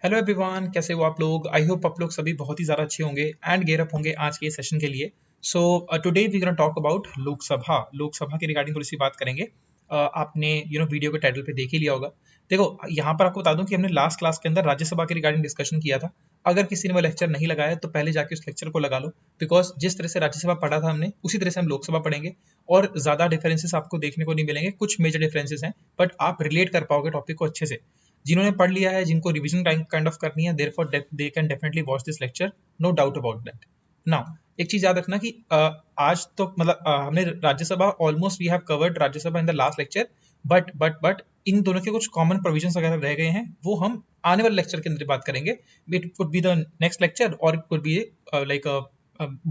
Hello everyone, कैसे हो आप लोग। आई होप आप लोग सभी बहुत ही ज़्यादा अच्छे होंगे एंड गेयर अप होंगे आज के सेशन के लिए। So today we gonna talk about Lok Sabha के रिगार्डिंग थोड़ी सी बात करेंगे। आपने वीडियो के टाइटल पे देख ही लिया होगा। देखो, यहाँ पर आपको बता दूं कि हमने लास्ट क्लास के अंदर राज्यसभा के रिगार्डिंग डिस्कशन किया था। अगर किसी ने वो लेक्चर नहीं लगाया तो पहले जाके उस लेक्चर को लगा लो, बिकॉज जिस तरह से राज्यसभा पढ़ा था हमने उसी तरह से हम लोकसभा पढ़ेंगे। और ज़्यादा डिफरेंसेस आपको देखने को नहीं मिलेंगे, कुछ मेजर डिफरेंसेस हैं बट आप रिलेट कर पाओगे टॉपिक को अच्छे से। जिन्होंने पढ़ लिया है, जिनको रिवीजन काइंड ऑफ करनी है, therefore they can definitely watch this lecture, no doubt about that. Now एक चीज याद रखना कि आज तो मतलब हमने Rajya Sabha almost we have covered Rajya Sabha in the last lecture. But in दोनों के कुछ कॉमन प्रोविजंस वगैरह रह गए हैं, वो हम आने वाले लेक्चर के अंदर बात करेंगे। It could be the next lecture or it could be like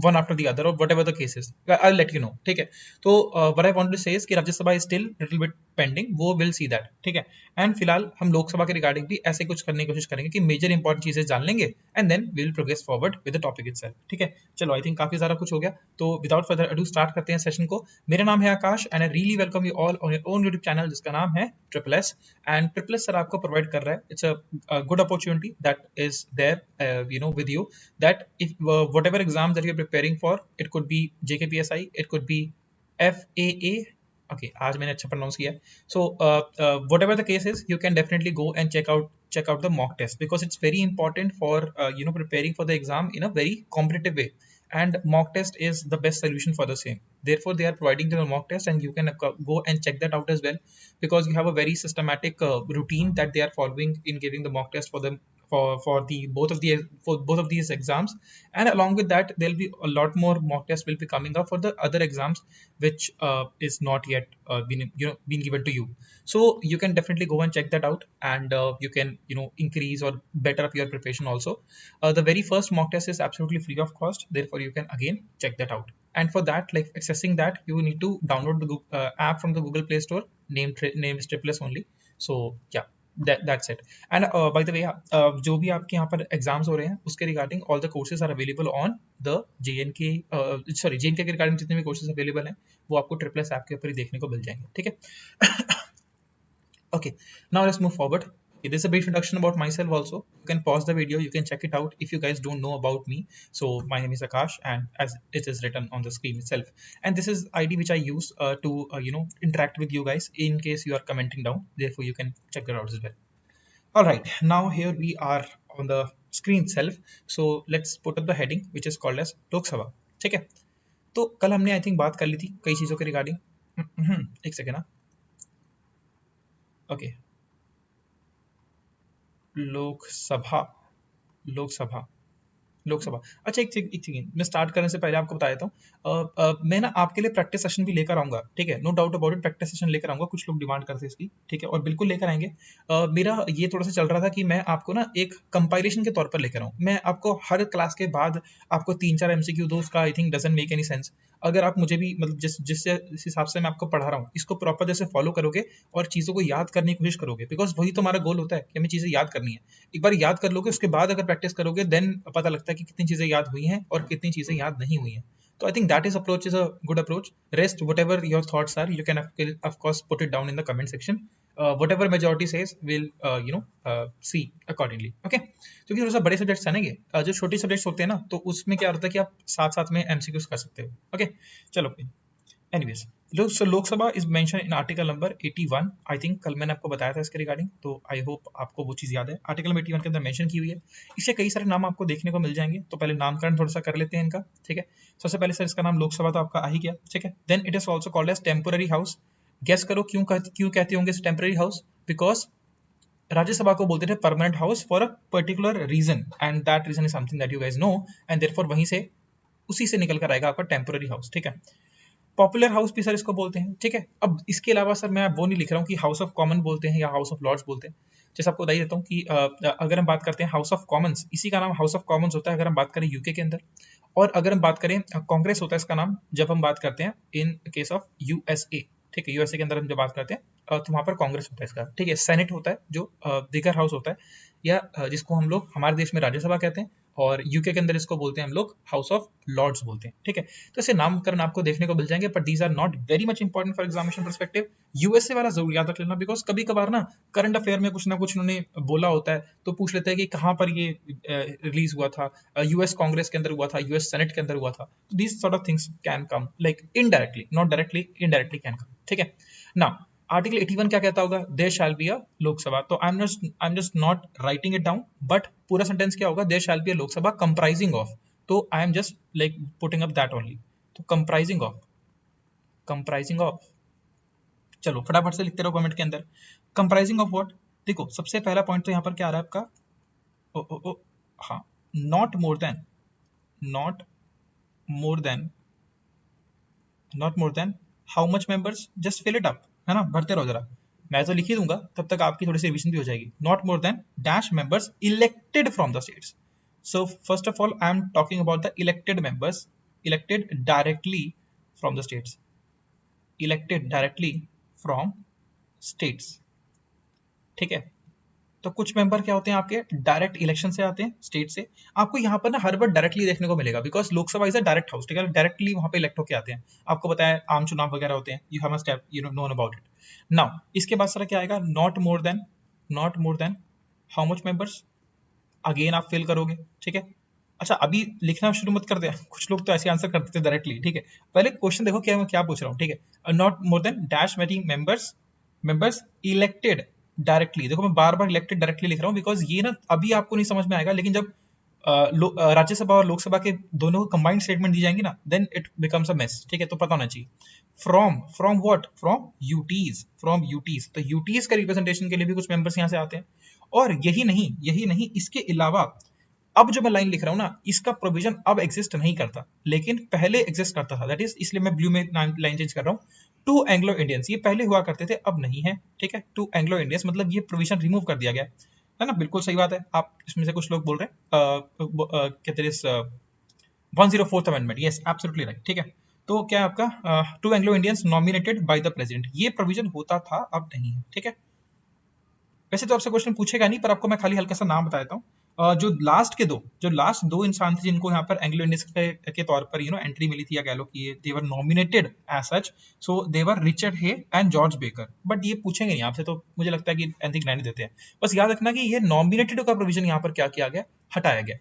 one after the other or whatever the cases, I let you know. ठीक है, तो what I want to say is कि Rajya Sabha is still little bit pending, वो will see that. ठीक है, and फिलहाल हम लोकसभा के रिगार्डिंग भी ऐसे कुछ करने की कोशिश करेंगे कि मेजर इंपॉर्टेंट चीजें जान लेंगे and then we will progress forward with the topic itself. ठीक है, चलो आई थिंक काफी सारा कुछ हो गया, तो विदाउट फर्दर अडू स्टार्ट करते हैं सेशन को। मेरा नाम है Akash and I really welcome you all on your own YouTube channel जिसका नाम है triple S. And triple S sir आपको प्रोवाइड कर रहा है, it's a good opportunity that is there with you, that if whatever exam that you're preparing for, it could be JKPSI, it could be FAA. Okay, आज मैंने अच्छा pronounce किया। So whatever the case is, you can definitely go and check out the mock test, because it's very important for preparing for the exam in a very competitive way, and mock test is the best solution for the same. Therefore they are providing the mock test and you can go and check that out as well, because you have a very systematic routine that they are following in giving the mock test for them, for both of these exams. And along with that there'll be a lot more mock tests will be coming up for the other exams, which is not yet been given to you. So you can definitely go and check that out, and you can increase or better up your preparation also. The very first mock test is absolutely free of cost, therefore you can again check that out. And for that, like accessing that, you need to download the app from the Google Play Store. Name is Triple S only. So yeah, that's it. And by the way, जो भी आपके यहाँ पर exams हो रहे हैं उसके regarding all the courses are available on the JNK, sorry JNK के रिगार्डिंग जितने भी कोर्सेज अवेलेबल हैं वो आपको ट्रिपल एस ऐप के ऊपर ही देखने को मिल जाएंगे। ठीक है, okay, now let's move forward. It is a brief introduction about myself also. You can pause the video, you can check it out if you guys don't know about me. So my name is Akash, and as it is written on the screen itself, and this is ID which I use to interact with you guys in case you are commenting down. Therefore you can check that out as well. All right, now here we are on the screen itself. So let's put up the heading which is called as Lok Sabha. ठीक है, तो कल हमने I think बात कर ली थी कई चीज़ों के रिगार्डिंग। एक सेकेंड ना। ओके, लोकसभा लोकसभा लोकसभा। अच्छा, एक सेकंड, मैं स्टार्ट करने से पहले आपको बता देता हूँ, मैं ना आपके लिए प्रैक्टिस सेशन भी लेकर आऊंगा। ठीक है, no doubt about it, practice session लेकर आऊंगा, कुछ लोग डिमांड करते हैं इसकी। ठीक है, और बिल्कुल लेकर आएंगे। मेरा ये थोड़ा सा चल रहा था कि मैं आपको ना एक कंपाइलेशन के तौर पर लेकर आऊँ। मैं आपको हर क्लास के बाद आपको 3-4 MCQ दो, उसका I think doesn't make any sense. अगर आप मुझे भी मतलब जिस हिसाब से मैं आपको पढ़ा रहा हूँ इसको प्रॉपर जैसे फॉलो करोगे और चीज़ों को याद करने की कोशिश करोगे, बिकॉज वही तो हमारा गोल होता है कि हमें चीज़ें याद करनी है। एक बार याद कर लोगे, उसके बाद अगर प्रैक्टिस करोगे देन पता लगता है कि कितनी चीज़ें याद हुई हैं और कितनी चीज़ें याद नहीं हुई हैं। तो I think that is approach is a good approach. Rest whatever your thoughts are, you can of course put it down in the comment section. whatever majority says will see accordingly. Okay, क्योंकि थोड़ा सा बड़े subjects हैं ना ये, जो छोटे subjects होते हैं ना तो उसमें क्या होता है कि आप साथ साथ में MCQs कर सकते हो। ओके, चलो anyways, Lok Sabha is mention in article number 81। I think कल मैंने आपको बताया था इसके रिगार्डिंग, तो आई होप आपको वो चीज़ याद है। आर्टिकल नंबर 81 के अंदर मेंशन की हुई है। इससे कई सारे नाम आपको देखने को मिल जाएंगे, तो पहले नामकरण थोड़ा सा कर लेते हैं इनका। ठीक है, सबसे पहले सर इसका नाम लोकसभा तो आपका आ ही गया। ठीक है, then it is also called as temporary house. Guess करो क्यों कहते होंगे इस टेम्पररी हाउस? बिकॉज राज्यसभा को बोलते थे permanent house for a particular reason, and that reason is something that you guys know, and therefore वहीं से उसी से निकल कर आएगा आपका टेम्पररी हाउस। ठीक है, पॉपुलर हाउस भी सर इसको बोलते हैं। ठीक है, अब इसके अलावा सर मैं वो नहीं लिख रहा हूँ कि हाउस ऑफ कॉमन बोलते हैं या हाउस ऑफ लॉर्ड्स बोलते हैं। जैसे आपको बताई देता हूँ कि अगर हम बात करते हैं हाउस ऑफ कॉमन्स, इसी का नाम हाउस ऑफ कॉमन्स होता है अगर हम बात करें यूके के अंदर। और अगर हम बात करें कांग्रेस होता है इसका नाम जब हम बात करते हैं इन केस ऑफ USA। ठीक है, USA के अंदर हम जब बात करते हैं तो वहाँ पर कांग्रेस होता है इसका, ठीक है। सेनेट होता है जो बिगर हाउस होता है, या जिसको हम लोग हमारे देश में राज्यसभा कहते हैं, और यूके के अंदर इसको बोलते हैं हम लोग हाउस ऑफ लॉर्ड्स बोलते हैं, ठीक है। तो ऐसे नामकरण आपको देखने को मिल जाएंगे, but these are not very much important for examination perspective. USA वाला जरूर याद रख लेना, बिकॉज कभी कभार ना करंट अफेयर में कुछ ना कुछ उन्होंने बोला होता है, तो पूछ लेते हैं कि कहाँ पर ये रिलीज हुआ था, यूएस कांग्रेस के अंदर हुआ था, यूएस सेनेट के अंदर हुआ था। These sort of things can come like indirectly, not directly, indirectly can come, ठीक है ना। आर्टिकल 81 क्या कहता होगा, there shall be a Lok Sabha. तो I am just not writing it down, but पूरा सेंटेंस क्या होगा, there shall be a Lok Sabha comprising of. तो I am just like putting up that only. तो कंप्राइजिंग ऑफ, कंप्राइजिंग ऑफ, चलो फटाफट से लिखते रहो कमेंट के अंदर, कंप्राइजिंग ऑफ व्हाट। देखो सबसे पहला पॉइंट तो यहाँ पर क्या आ रहा है आपका, ओ ओ ओ हाँ, not more than, not more than, not more than how much members, just fill it up, है ना, भरते रहो जरा। मैं तो लिख ही दूंगा, तब तक आपकी थोड़ी सी रिविजन भी हो जाएगी। Not more then dash members elected from the states. So first of all I am talking about the elected members, elected directly from the states, elected directly from states, ठीक है। तो कुछ मेंबर क्या होते हैं आपके डायरेक्ट इलेक्शन से आते हैं स्टेट से। आपको यहाँ पर ना हर बार डायरेक्टली देखने को मिलेगा, because Lok Sabha is a direct house, ठीक है, डायरेक्टली वहां पे इलेक्ट होके आते हैं। आपको पता है आम चुनाव वगैरह होते हैं, you must have you known about it. Now इसके बाद सर क्या आएगा, not more than, not more than how much members, again आप फिल करोगे, ठीक है। अच्छा अभी लिखना शुरू मत कर दे, कुछ लोग तो ऐसे आंसर कर देते डायरेक्टली, ठीक है। पहले क्वेश्चन देखो क्या मैं क्या पूछ रहा हूँ, ठीक है। Not more then dash many members, members elected directly. देखो मैं बार बार इलेक्टेड डायरेक्टली लिख रहा हूँ, बिकॉज ये ना अभी आपको नहीं समझ में आएगा, लेकिन जब राज्यसभा और लोकसभा के दोनों को कंबाइंड स्टेटमेंट दी जाएंगी ना, then it becomes a mess, ठीक है। तो पता होना चाहिए from, from what, from UTs, from UTs. तो यूटीज का रिप्रेजेंटेशन के लिए भी कुछ मेंबर्स यहाँ से आते हैं। और यही नहीं, यही नहीं, इसके अलावा अब जो मैं लाइन लिख रहा हूँ ना, इसका प्रोविजन अब एग्जिस्ट नहीं करता, लेकिन पहले एग्जिस्ट करता था। दैट इज, इसलिए मैं ब्लू में लाइन चेंज कर रहा हूँ। टू एंग्लो इंडियंस, ये पहले हुआ करते थे, अब नहीं है, ठीक है। टू एंग्लो इंडियंस मतलब ये प्रोविजन रिमूव कर दिया गया है ना, बिल्कुल सही बात है। आप इसमें से कुछ लोग बोल रहे हैं कहते हैं 104th amendment, yes absolutely right, ठीक है। तो क्या है आपका two Anglo Indians nominated by the president, ये प्रोविजन होता था, अब नहीं है, ठीक है। वैसे तो आपसे क्वेश्चन पूछेगा नहीं, पर आपको मैं खाली हल्का सा नाम बता देता हूँ। जो लास्ट दो इंसान थे जिनको यहाँ पर एंग्लो इंडियंस के तौर पर एंट्री मिली थी, या कह लो कि they were nominated as such, so they were Richard Hay and George Baker. But ये पूछेंगे नहीं आपसे, तो मुझे लगता है कि एंथिक रहने देते हैं। बस याद रखना कि ये नॉमिनेटेड का प्रोविजन यहाँ पर क्या किया गया, हटाया गया।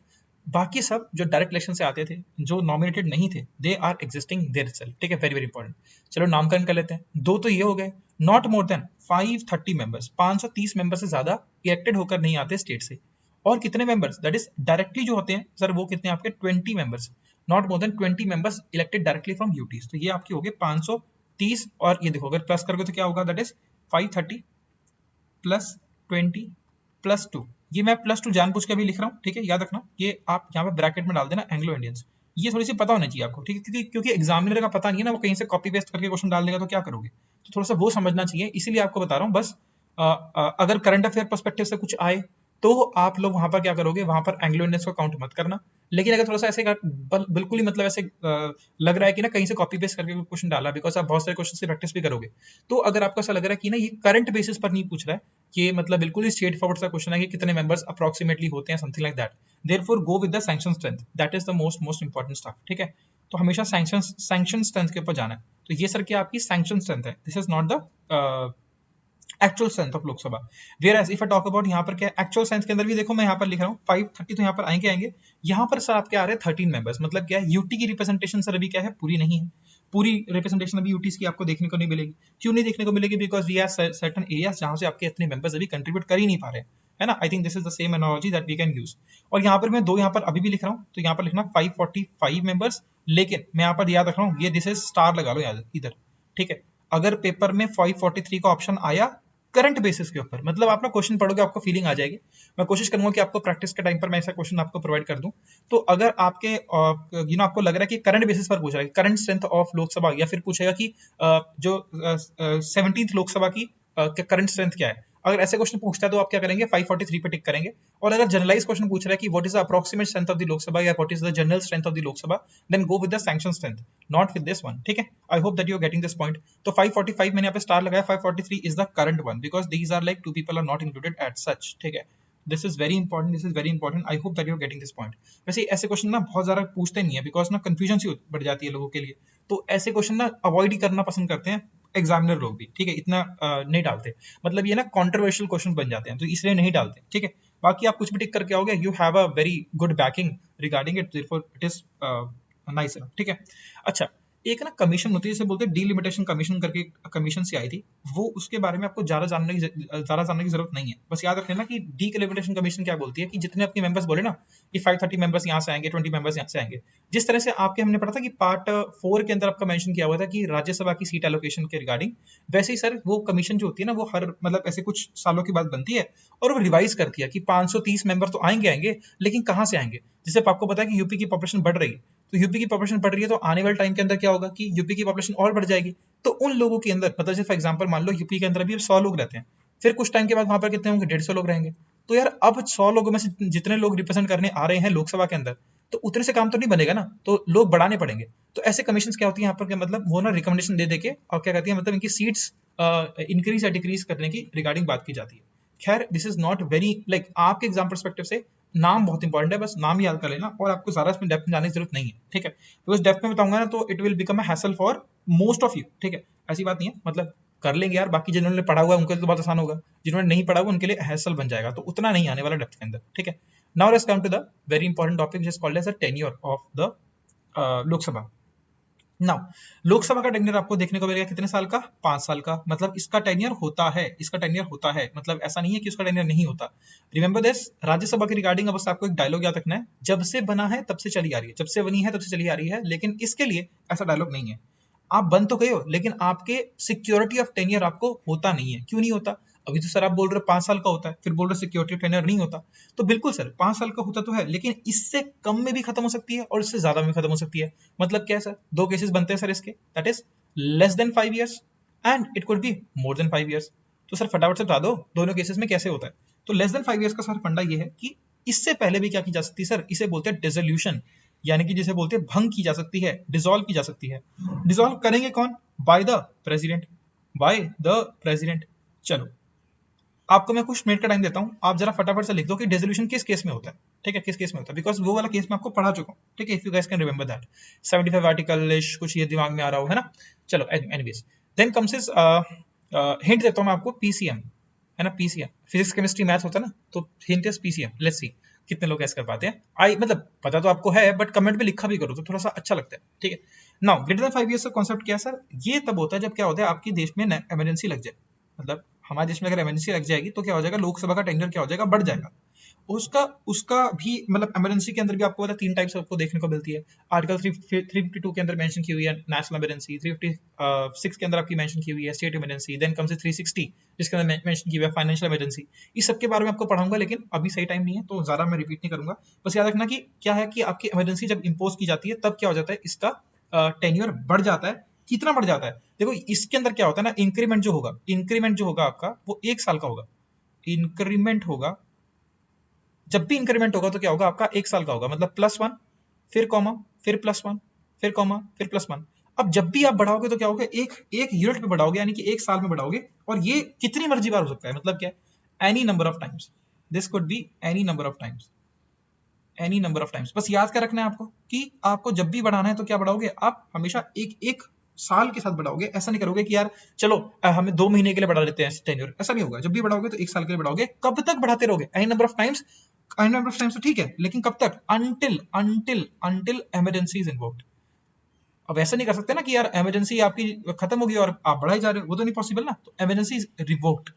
बाकी सब जो डायरेक्ट इलेक्शन से आते थे, जो नॉमिनेटेड नहीं थे, they are existing their self, ठीक है। Very very important. चलो नामकरण कर लेते हैं। दो तो ये हो गए, not more then 530 members, 530 member से ज्यादा इलेक्टेड होकर नहीं आते स्टेट से। और कितने मेंबर्स, दैट इज डायरेक्टली जो होते हैं सर, वो कितने आपके 20 members, not more then 20 members elected directly from UTs. तो ये आपके हो गए 530, और ये देखो अगर प्लस करोगे तो क्या होगा, दैट इज 530 प्लस 20 प्लस 2। ये मैं प्लस 2 जानबूझ के भी लिख रहा हूँ, ठीक है, याद रखना। ये आप यहाँ पे ब्रैकेट में डाल देना एंग्लो इंडियंस, ये थोड़ी सी पता होना चाहिए आपको, ठीक है, क्योंकि एग्जामिनर का पता नहीं है ना, वो कहीं से कॉपी पेस्ट करके क्वेश्चन डाल देगा तो क्या करोगे। तो थोड़ा सा वो समझना चाहिए, इसीलिए आपको बता रहा हूँ। बस अगर करंट अफेयर पर्सपेक्टिव से कुछ आए तो आप लोग वहां पर क्या करोगे, वहां पर एंग्लो इंडियंस को काउंट मत करना। लेकिन अगर थोड़ा सा ऐसे बिल्कुल ही मतलब ऐसे लग रहा है कि ना कहीं से कॉपी पेस्ट करके क्वेश्चन डाला, बिकॉज आप बहुत सारे क्वेश्चन से प्रैक्टिस भी करोगे, तो अगर आपको ऐसा लग रहा है कि ना ये करंट बेसिस पर नहीं पूछ रहा है, कि मतलब बिल्कुल ही स्ट्रेट फॉरवर्ड सा क्वेश्चन है कि कितने मेंबर्स अप्रोक्सीमेटली होते हैं, something like that, therefore go with the sanction strength, that is the most important stuff, ठीक है। तो हमेशा सैंक्शन स्ट्रेंथ के ऊपर जाना है। तो ये सर क्या आपकी सैंक्शन स्ट्रेंथ है, this is not the actual strength of Lok Sabha. Where if I talk about यहाँ पर क्या एक्चुअल स्ट्रेंथ के अंदर भी देखो, मैं यहाँ पर लिख रहा हूँ 530, तो यहाँ पर आएंगे यहाँ पर सर आपके आ रहे हैं 13 मेंबर्स। मतलब क्या है, यूटी की रिप्रेजेंटेशन सर अभी क्या है, पूरी नहीं है, पूरी रिप्रेजेंटेशन अभी यूटीज की आपको देखने को नहीं मिलेगी। क्यों नहीं देखने को मिलेगी, because we have certain areas जहां से आपके इतने मेंबर्स अभी कंट्रीब्यूट कर ही नहीं पा रहे है ना। I think this is the same analogy that we can use. और यहाँ पर मैं दो यहाँ पर अभी भी लिख रहा हूँ, तो यहाँ पर लिखना 545 मेंबर्स, लेकिन मैं यहाँ पर याद रख रहा हूँ, ये दिस इज स्टार लगा लो याद इधर, ठीक है। अगर पेपर में 543 का ऑप्शन आया करंट बेसिस के ऊपर, मतलब आप ना क्वेश्चन पढ़ोगे आपको फीलिंग आ जाएगी। मैं कोशिश करूंगा कि आपको प्रैक्टिस के टाइम पर मैं ऐसा क्वेश्चन आपको प्रोवाइड कर दूं। तो अगर आपके आपको लग रहा है कि करंट बेसिस पर पूछ रहा है, करंट स्ट्रेंथ ऑफ लोकसभा, या फिर पूछेगा कि जो 17th लोकसभा की करंट स्ट्रेंथ क्या है। अगर ऐसे क्वेश्चन पूछता है तो आप क्या करेंगे, 543 पे टिक करेंगे। और अगर जनरलाइज क्वेश्चन पूछ रहा है कि what is the approximate strength of the Lok Sabha या what is the general strength of the Lok Sabha, then go with the sanction strength, not with this one, ठीक है। I hope that you are getting this point. तो 545 मैंने यहाँ पे star लगाया, 543 is the current one because these are like 2 people are not included at such, ठीक है। This is very important, this is very important. I hope that you are getting this point. वैसे ऐसे question ना बहुत ज्यादा पूछते नहीं है बिकॉज ना कंफ्यूजन सी बढ़ जाती है लोगों के लिए, तो ऐसे क्वेश्चन ना अवॉइड ही करना पसंद करते हैं एग्जामिनर लोग भी, ठीक है। इतना नहीं डालते, मतलब ये ना कंट्रोवर्शियल क्वेश्चन बन जाते हैं तो इसलिए नहीं डालते, ठीक है। बाकी आप कुछ भी टिक करके आओगे, you have a very good banking regarding it, therefore it is nice, ठीक है। अच्छा, एक ना कमीशन होती है जिसे बोलते हैं डीलिमिटेशन कमीशन करके, कमीशन से आई थी वो, उसके बारे में आपको ज्यादा जानने की जरूरत नहीं है। बस याद रखना कि डीलिमिटेशन कमीशन क्या बोलती है कि जितने आपके मेंबर्स बोले ना कि 530 मेंबर्स यहाँ से आएंगे, 20 मेंबर्स यहाँ से आएंगे, जिस तरह से आपके हमने पढ़ा था कि पार्ट 4 के अंदर आपका मेंशन किया हुआ था कि राज्यसभा की सीट एलोकेशन के रिगार्डिंग, वैसे ही सर वो कमीशन जो होती है ना वो हर मतलब ऐसे कुछ सालों के बाद बनती है और वो रिवाइज करती है कि 530 मेंबर तो आएंगे लेकिन कहाँ से आएंगे। जैसे आपको पता है कि यूपी की पॉपुलेशन बढ़ रही है, तो यूपी की पॉपुलेशन बढ़ रही है तो आने वाले टाइम के अंदर क्या होगा कि यूपी की पॉपुलेशन और बढ़ जाएगी। तो उन लोगों के अंदर मतलब जैसे फॉर एग्जांपल मान लो यूपी के अंदर अभी 100 लोग रहते हैं, फिर कुछ टाइम के बाद वहां पर कितने होंगे, 150 लोग रहेंगे। तो यार अब 100 लोगों में से जितने लोग रिप्रेजेंट करने आ रहे हैं लोकसभा के अंदर, तो उतने से काम तो नहीं बनेगा ना, तो लोग बढ़ाने पड़ेंगे। तो ऐसे कमीशन क्या होती है यहाँ पर, क्या मतलब वो ना रिकमेंडेशन दे के और क्या कहती है मतलब इनकी सीट्स इंक्रीज या डिक्रीज करने की रिगार्डिंग बात की जाती है। खैर this is not very like आपके एग्जाम परस्पेक्टिव से नाम बहुत इंपॉर्टेंट है, बस नाम याद कर लेना और आपको ज्यादा इसमें डेप्थ में जाने की जरूरत नहीं है, ठीक है। बिकॉज डेप्थ में बताऊंगा ना तो it will become a hassle for most of you, ठीक है। ऐसी बात नहीं है, मतलब कर लेंगे यार, बाकी जिन्होंने पढ़ा हुआ है उनके लिए तो बहुत आसान होगा, जिन्होंने नहीं पढ़ा हुआ उनके लिए हैसल बन जाएगा, तो उतना नहीं आने वाला डेप्थ के अंदर, ठीक है। Now let's come to the very important topic which is called as the tenure of the Lok Sabha. Now Lok Sabha का टेन्योर आपको देखने को मिलेगा कितने साल का, 5 साल का। मतलब इसका टेन्योर होता है, इसका टेन्योर होता है, मतलब ऐसा नहीं है कि उसका टेन्योर नहीं होता। रिमेंबर दिस, राज्यसभा के रिगार्डिंग अब बस आपको एक डायलॉग याद रखना है, जब से बना है तब से चली आ रही है, जब से बनी है तब से चली आ रही है, लेकिन इसके लिए ऐसा डायलॉग नहीं है। आप बन तो गए हो लेकिन आपके सिक्योरिटी ऑफ टेन्योर आपको होता नहीं है। क्यों नहीं होता? अभी तो सर आप बोल रहे हो 5 साल का होता है, फिर बोल रहे हो सिक्योरिटी ऑफ टेन्योर नहीं होता। तो बिल्कुल सर 5 साल का होता तो है, लेकिन इससे कम में भी खत्म हो सकती है और इससे ज्यादा में खत्म हो सकती है। मतलब क्या है सर, दो केसेस बनते हैं सर इसके, that is less than 5 years and it could be more than 5 years. तो सर फटाफट से बता दो दोनों केसेस में कैसे होता है। तो लेस देन 5 इयर्स का सर फंडा ये है कि इससे पहले भी क्या की जा सकती है सर, इसे बोलते हैं डिसोल्यूशन, यानी कि जिसे बोलते हैं भंग की जा सकती है, डिसॉल्व की जा सकती है। डिसॉल्व करेंगे कौन? Bye the president, bye the president. चलो आपको मैं कुछ मिनट का टाइम देता हूं, आप जरा फटाफट से लिख दो कि डिसोल्यूशन किस केस में होता है, ठीक है, किस केस में होता है, बिकॉज वो वाला केस मैं आपको पढ़ा चुका हूं, ठीक है। If you guys can remember that 75 article कुछ ये दिमाग में आ रहा हो, है ना। चलो anyways, then comes is hint देता हूं मैं आपको, पीसीएम है ना, पीसीएम फिजिक्स केमिस्ट्री मैथ्स होता है ना, तो hint is PCM. Let's see कितने लोग गैस कर पाते हैं। आई मतलब पता तो आपको है बट कमेंट में लिखा भी करो तो थोड़ा सा अच्छा लगता है, ठीक है। नाउ ग्रेटर देन 5 इयर्स का कॉन्सेप्ट क्या है सर, ये तब होता है जब क्या होता है आपके देश में इमरजेंसी लग जाए। मतलब हमारे देश में अगर इमरजेंसी लग जाएगी तो क्या हो जाएगा, लोकसभा का टेंडर क्या हो जाएगा, बढ़ जाएगा। उसका उसका भी मतलब इमरजेंसी के अंदर भी आपको पता है 3 टाइप्स आपको देखने को मिलती है। आर्टिकल 352 के अंदर मेंशन की हुई है नेशनल इमरजेंसी, 356 के अंदर आपकी मेंशन की हुई है स्टेट इमरजेंसी, देन कम्स 360 जिसके अंदर मेंशन की हुई है फाइनेंशियल इमरजेंसी। इस सब के बारे में आपको पढ़ाऊंगा लेकिन अभी सही टाइम नहीं है तो ज्यादा मैं रिपीट नहीं करूंगा। बस याद रखना कि क्या है कि आपकी इमरजेंसी जब इंपोज की जाती है तब क्या हो जाता है, इसका टेन्योर बढ़ जाता है। कितना बढ़ जाता है, देखो इसके अंदर क्या होता है ना, इंक्रीमेंट जो होगा आपका वो 1 साल का होगा। इंक्रीमेंट होगा, जब भी इंक्रीमेंट होगा तो क्या होगा आपका 1 साल का होगा, मतलब +1 फिर कॉमा फिर +1 फिर कॉमा फिर +1। अब जब भी आप बढ़ाओगे तो क्या होगा, एक यूनिट पे बढ़ाओगे, यानी कि 1 साल में बढ़ाओगे, और ये कितनी मर्जी बार हो सकता है, मतलब क्या है, any number of times, this could be any number of times, any number of times. बस याद क्या रखना है आपको कि आपको जब भी बढ़ाना है तो क्या बढ़ाओगे, आप हमेशा एक साल के साथ बढ़ाओगे। ऐसा नहीं करोगे कि यार चलो हमें 2 महीने के लिए बढ़ा लेते हैं टेन्योर, ऐसा नहीं होगा। जब भी बढ़ाओगे तो 1 साल के लिए बढ़ाओगे। कब तक बढ़ाते रहोगे, any number of times, any number of times तो ठीक है, लेकिन कब तक, अंटिल इमरजेंसी इज इन्वोक्ड। अब ऐसा नहीं कर सकते ना कि यार इमरजेंसी आपकी खत्म होगी और आप बढ़ाई जा रहे हो, वो तो नहीं पॉसिबल ना। तो इमरजेंसी इज रिवोक्ड,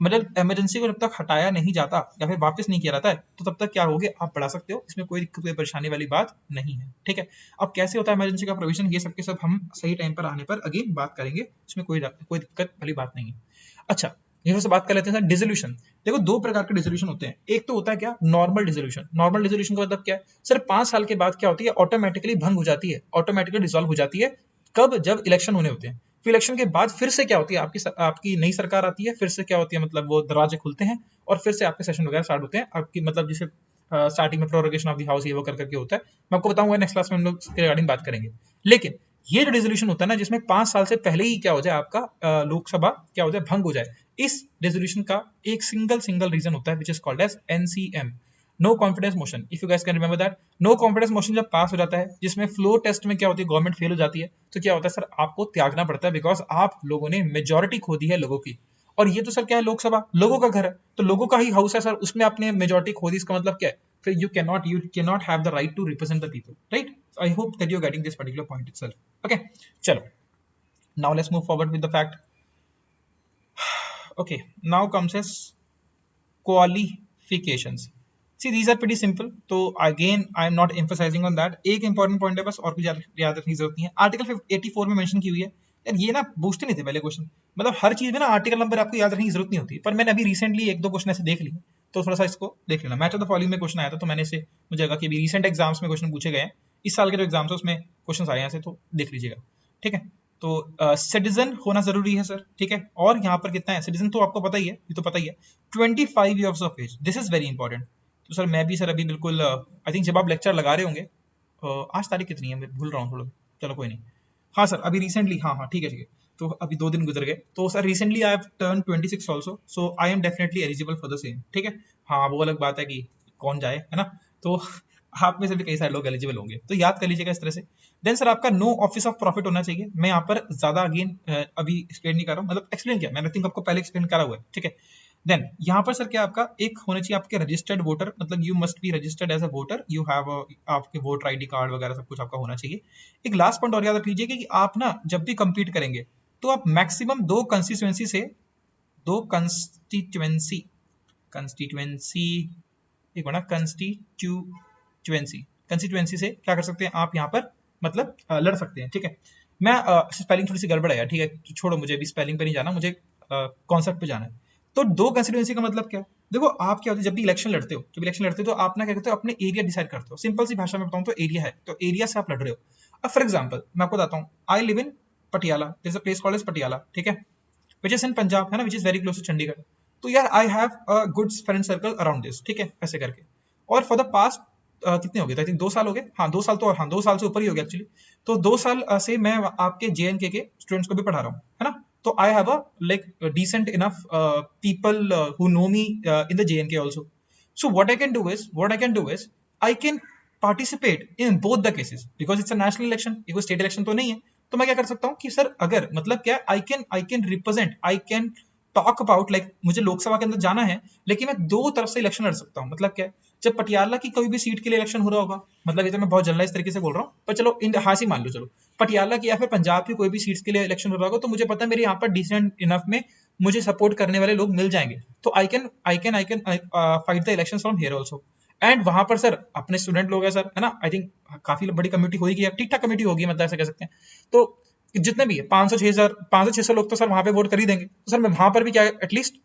मतलब इमरजेंसी को जब तक हटाया नहीं जाता या फिर वापस नहीं किया जाता है तो तब तक क्या होगे, आप बढ़ा सकते हो, इसमें कोई दिक्कत कोई परेशानी वाली बात नहीं है, ठीक है। अब कैसे होता है इमरजेंसी का प्रोविजन, ये सब के सब हम सही टाइम पर आने पर अगेन बात करेंगे, इसमें कोई दिक्कत वाली बात नहीं है। अच्छा ये से बात कर लेते हैं डिसोल्यूशन। देखो 2 प्रकार के डिसोल्यूशन होते हैं, एक तो होता है क्या, नॉर्मल डिसोल्यूशन। नॉर्मल डिसोल्यूशन का मतलब क्या है सर, 5 साल के बाद क्या होती है, ऑटोमेटिकली भंग हो जाती है, ऑटोमेटिकली डिसॉल्व हो जाती है। कब, जब इलेक्शन होने होते हैं। फिर इलेक्शन के बाद फिर से क्या होती है, आपकी नई सरकार आती है, फिर से क्या होती है, मतलब वो दरवाजे खुलते हैं और फिर से आपके सेशन वगैरह स्टार्ट होते हैं आपकी, मतलब जिसे स्टार्टिंग में प्रोरोगेशन ऑफ द हाउस ये वो कर करके होता है। मैं आपको बताऊंगा नेक्स्ट क्लास में हम लोग इसके रिगार्डिंग बात करेंगे। लेकिन ये जो रेजोल्यूशन होता है ना, जिसमें 5 साल से पहले ही क्या हो जाए, आपका लोकसभा क्या हो जाए, भंग हो जाए, इस रेजोल्यूशन का एक सिंगल रीजन होता है which is called as NCM, no confidence motion. If you guys can remember that, no confidence motion जब पास हो जाता है, जिसमें फ्लोर टेस्ट में क्या होती है, गवर्नमेंट फेल हो जाती है, तो क्या होता है सर, आपको त्यागना पड़ता है, बिकॉज आप लोगों ने मेजोरिटी खो दी है लोगों की। और ये तो सर क्या है, लोकसभा लोगों का घर है, तो लोगों का ही हाउस है सर, उसमें आपने मेजोरिटी खो दी, इसका मतलब क्या है, फिर you cannot have the right to represent the people, right? So I hope that you're getting this particular point itself. Okay, chalo, now let's move forward with the fact. Okay, now comes as qualifications. See, these are pretty simple, तो again I am not emphasizing on that. एक important point है बस, और कुछ याद रखने की जरूरत नहीं है। आर्टिकल 84 में मेंशन की हुई है यार, ये ना पूछते नहीं थे पहले क्वेश्चन, मतलब हर चीज में ना आर्टिकल नंबर आपको याद रखने की जरूरत नहीं होती, पर मैंने अभी रिसेंटली एक दो क्वेश्चन ऐसे देख लिए, तो थोड़ा सा इसको देख लेना। मैच ऑफ द फॉलोइंग में क्वेश्चन आया था, तो मैंने इसे, मुझे लगा कि अभी रिसेंट एग्जाम्स में क्वेश्चन पूछे गए हैं, इस साल के जो एग्जाम्स है उसमें क्वेश्चन आए हैं, तो देख लीजिएगा, ठीक है। तो सिटीजन होना जरूरी है सर, ठीक है। और यहाँ पर कितना है सिटीजन, तो आपको पता ही है, ये तो पता ही है, 25 years of age, this is very important. तो सर मैं भी सर अभी बिल्कुल आई थिंक जब आप लेक्चर लगा रहे होंगे, आज तारीख कितनी है मैं भूल रहा हूँ थोड़ा, चलो कोई नहीं, हाँ सर अभी रिसेंटली, हाँ ठीक है, तो अभी 2 दिन गुजर गए, तो sir recently I have turn 26 also, so I am definitely eligible for the same, ठीक है। हाँ वो अलग बात है कि कौन जाए, है ना, तो आप में से भी कई सारे लोग एलिजिबल होंगे, तो याद कर लीजिएगा इस तरह से। देन सर आपका नो ऑफिस ऑफ प्रॉफिट होना चाहिए। मैं यहाँ पर ज्यादा अगेन अभी एक्सप्लेन नहीं कर रहा हूँ, मतलब एक्सप्लेन किया मैंने, थिंक आपको पहले एक्सप्लेन करा हुआ है, ठीक है। देन यहाँ पर सर क्या आपका एक होना चाहिए आपके रजिस्टर्ड वोटर, मतलब you must be registered as a voter, you have आपके वोटर आईडी कार्ड वगैरह सब कुछ आपका होना चाहिए। एक लास्ट पॉइंट और याद रख लीजिए कि आप ना जब भी कंपीट करेंगे, तो आप मैक्सिमम 2 कंस्टिट्यूएंसी से 2 कंस्टिट्यूएंसी कंस्टिट्यूएंसी एक बना कंस्टिट्यूएंसी से क्या कर सकते हैं आप यहाँ पर, मतलब लड़ सकते हैं, ठीक है। मैं स्पेलिंग थोड़ी सी गड़बड़ है यार, ठीक है, छोड़ो, मुझे अभी स्पेलिंग पे नहीं जाना, मुझे कॉन्सेप्ट पे जाना है। तो 2 कंस्टिट्यूएंसी का मतलब क्या है, देखो आप क्या होता है, जब भी इलेक्शन लड़ते हो, तो आप ना क्या करते हो, अपने एरिया डिसाइड करते हो। सिंपल सी भाषा में बताऊं तो एरिया है, तो एरिया से आप लड़ रहे हो। अब फॉर एग्जाम्पल मैं आपको बताता हूँ, I live in Patiala, there is a place called as Patiala, ठीक है, विच इज इन पंजाब, है ना, which is very close to Chandigarh. तो यार I have a good friend circle around this, ठीक है, ऐसे करके। और फॉर द पास्ट कितने हो गए, आई थिंक 2 साल हो गए, हाँ 2 साल, तो हाँ 2 साल से ऊपर ही हो गया एक्चुअली। तो 2 साल से मैं आपके JNK के स्टूडेंट्स को भी पढ़ा रहा हूँ, है ना। तो I have a like decent enough people who know me in the JNK also. So what I can do is I can participate in both the cases, because it's a national election, ये कोई state election तो नहीं है। तो मैं क्या कर सकता हूँ कि सर अगर मतलब क्या, I can represent, I can talk about, like मुझे लोकसभा के अंदर जाना है, लेकिन मैं 2 तरफ से इलेक्शन लड़ सकता हूँ। मतलब क्या, जब पटियाला की कोई भी सीट के लिए इलेक्शन हो रहा होगा, मतलब ये तो मैं बहुत जनरलाइज तरीके से बोल रहा हूँ, पर चलो इन हासी मान लो, चलो पटियाला की या फिर पंजाब की कोई भी सीट्स के लिए इलेक्शन हो रहा होगा, तो मुझे पता है मेरे यहाँ पर डिसेंट इनफ में मुझे सपोर्ट करने वाले लोग मिल जाएंगे, तो I can fight the election from here also. And वहां पर सर अपने स्टूडेंट लोग हैं सर, है ना, आई थिंक काफी बड़ी कम्युनिटी होगी, ठीक ठाक कम्युनिटी होगी, मतलब ऐसा कह सकते हैं। तो जितने भी है 500-600 लोग तो सर वहां पे वोट कर ही देंगे, तो सर मैं वहां पर भी क्या एटलीस्ट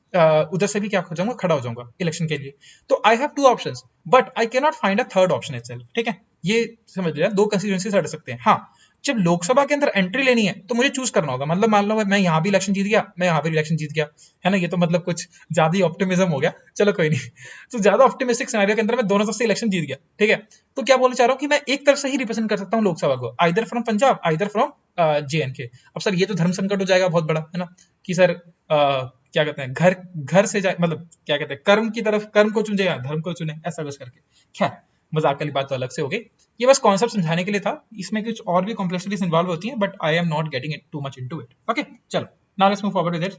उधर से भी क्या हो जाऊंगा, खड़ा हो जाऊंगा इलेक्शन के लिए। तो I have 2 options, but I can not find a third option itself, ठीक है। ये समझ लिया, 2 कंस्टिट्यूएंसी लड़ सकते हैं। हाँ, जब लोकसभा के अंदर एंट्री लेनी है तो मुझे चूज करना होगा, मतलब मान लो मैं यहाँ भी इलेक्शन जीत गया, मैं यहाँ भी इलेक्शन जीत गया, है ना, ये तो मतलब कुछ ज्यादा ही ऑप्टिमिज्म हो गया, चलो कोई नहीं। तो ज्यादा ऑप्टिमिस्टिक सिनेरियो के अंदर मैं दोनों तरफ से इलेक्शन जीत गया, ठीक है। तो क्या बोलना चाह रहा हूँ कि मैं एक तरफ से ही रिप्रेजेंट कर सकता हूँ लोकसभा को, either from Punjab, either from JNK। अब सर ये तो धर्म संकट हो जाएगा बहुत बड़ा, है ना, कि सर क्या कहते हैं, घर घर से जाए, मतलब क्या कहते हैं, कर्म की तरफ, कर्म को चुने या धर्म को चुने, ऐसा कुछ करके। खैर मजाक वाली बात तो अलग से हो गई, ये बस कॉन्सेप्ट समझाने के लिए था, इसमें कुछ और भी कॉम्प्लेक्सिटीज इन्वॉल्व होती हैं, but I am not getting it too much into it. Okay, चलो now let's move forward with it.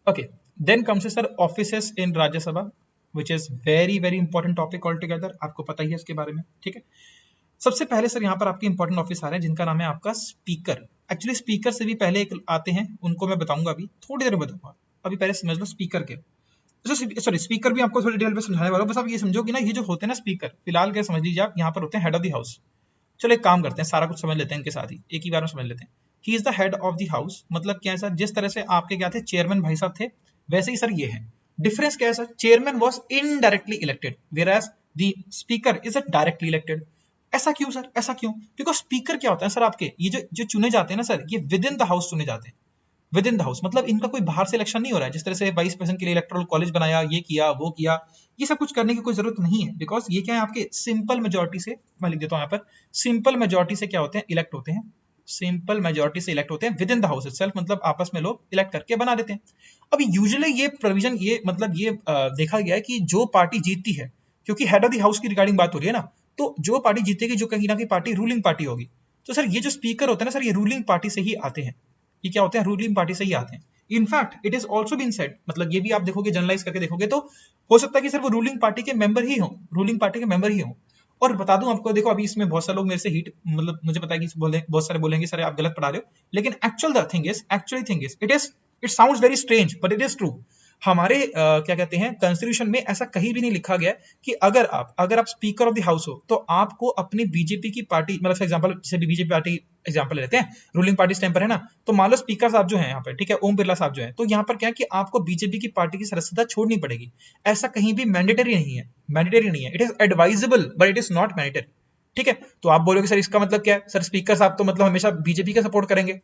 Okay, then comes sir offices in Rajya Sabha, which is very very important topic all together, आपको पता ही है इसके बारे में, ठीक है। सबसे पहले सर यहाँ पर आपके इंपॉर्टेंट ऑफिस आ रहे हैं, जिनका नाम है आपका स्पीकर। एक्चुअली स्पीकर से भी पहले एक आते हैं, उनको मैं बताऊंगा अभी थोड़ी देर में बताऊंगा, अभी पहले समझ लो स्पीकर के। सॉरी, स्पीकर भी आपको थोड़ी डिटेल में समझाने वाला हूं, बस आप ये समझो कि ना ये जो होते हैं ना स्पीकर, फिलहाल क्या समझ लीजिए आप, यहाँ पर होते हैं हेड ऑफ द हाउस। चलो एक काम करते हैं, सारा कुछ समझ लेते हैं इनके साथ ही, एक ही बार में समझ लेते हैं। He is the head of the house, मतलब क्या है सर, जिस तरह से आपके क्या थे चेयरमैन भाई साहब थे, वैसे ही सर ये है। डिफरेंस क्या है sir, chairman was indirectly elected, whereas the speaker is a directly elected. ऐसा क्यों सर, ऐसा क्यों? बिकॉज स्पीकर क्या होता है सर, आपके ये जो जो चुने जाते हैं ना सर, ये विद इन द हाउस चुने जाते हैं। विद इन द हाउस मतलब इनका कोई बाहर से इलेक्शन नहीं हो रहा है, जिस तरह से वाइस प्रेसिडेंट के लिए इलेक्टोरल कॉलेज बनाया, ये किया वो किया, ये सब कुछ करने की कोई जरूरत नहीं है। बिकॉज ये क्या है, आपके सिंपल मेजोरिटी से, मैं लिख देता हूं यहाँ पर, सिंपल मेजोरिटी से क्या होते हैं, इलेक्ट होते हैं। सिंपल मेजोरिटी से इलेक्ट होते हैं with in the house itself, मतलब आपस में लोग इलेक्ट करके बना देते हैं। अब यूजुअली ये प्रोविजन, ये मतलब ये देखा गया है कि जो पार्टी जीतती है, क्योंकि हेड ऑफ द हाउस की रिगार्डिंग बात हो रही है ना, तो जो पार्टी जीतेगी, जो कहीं ना कहीं पार्टी रूलिंग पार्टी होगी, तो सर ये जो स्पीकर होते हैं ना सर, ये रूलिंग पार्टी से ही आते हैं। ये क्या होते हैं, रूलिंग पार्टी से ही आते हैं। In fact it is also been said, मतलब ये भी आप देखोगे, जनरलाइज करके देखोगे तो हो सकता है कि सर वो रूलिंग पार्टी के मेंबर ही हो, रूलिंग पार्टी के मेंबर ही हो। और बता दूं आपको, देखो अभी इसमें बहुत सारे लोग मेरे से हीट, मतलब मुझे पता है कि बहुत सारे बोलेंगे सर आप गलत पढ़ा रहे हो, लेकिन actually thing is it sounds very strange but it is true. हमारे क्या कहते हैं, कॉन्स्टिट्यूशन में ऐसा कहीं भी नहीं लिखा गया कि अगर आप स्पीकर ऑफ द हाउस हो तो आपको अपनी बीजेपी की पार्टी, मतलब फॉर एग्जांपल जैसे बीजेपी पार्टी एग्जांपल लेते हैं, रूलिंग पार्टी स्टैंड पर है ना, तो मान लो स्पीकर साहब जो है यहाँ पर, ठीक है, ओम बिरला साहब जो है, तो यहाँ पर क्या है कि आपको बीजेपी की पार्टी की सदस्यता छोड़नी पड़ेगी। ऐसा कहीं भी मैंडेटरी नहीं है, मैंडेटरी नहीं है, it is advisable but it is not mandatory. ठीक है, तो आप बोलोगे सर इसका मतलब क्या है, सर स्पीकर साहब तो मतलब हमेशा बीजेपी का सपोर्ट करेंगे।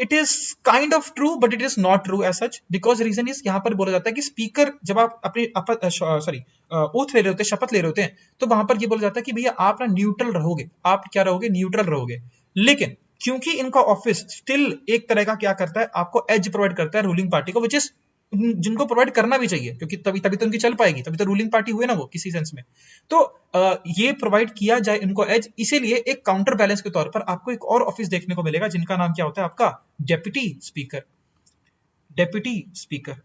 It is kind of true but it is not true as such, because reason is, यहाँ पर बोला जाता है कि स्पीकर जब आप अपनी सॉरी ओथ ले रहे होते हैं, शपथ ले रहे होते हैं, तो वहां पर ये बोला जाता है कि भैया आप ना न्यूट्रल रहोगे, आप क्या रहोगे, न्यूट्रल रहोगे। लेकिन क्योंकि इनका ऑफिस स्टिल एक तरह का क्या करता है, आपको एज प्रोवाइड करता है रूलिंग पार्टी को, विच इज जिनको प्रोवाइड करना भी चाहिए, क्योंकि तभी तभी तो उनकी चल पाएगी, तभी तो रूलिंग पार्टी हुए ना वो किसी सेंस में। तो ये प्रोवाइड किया जाए इनको एज, इसीलिए एक काउंटर बैलेंस के तौर पर आपको एक और ऑफिस देखने को मिलेगा, जिनका नाम क्या होता है आपका, डेप्यूटी स्पीकर। Deputy speaker.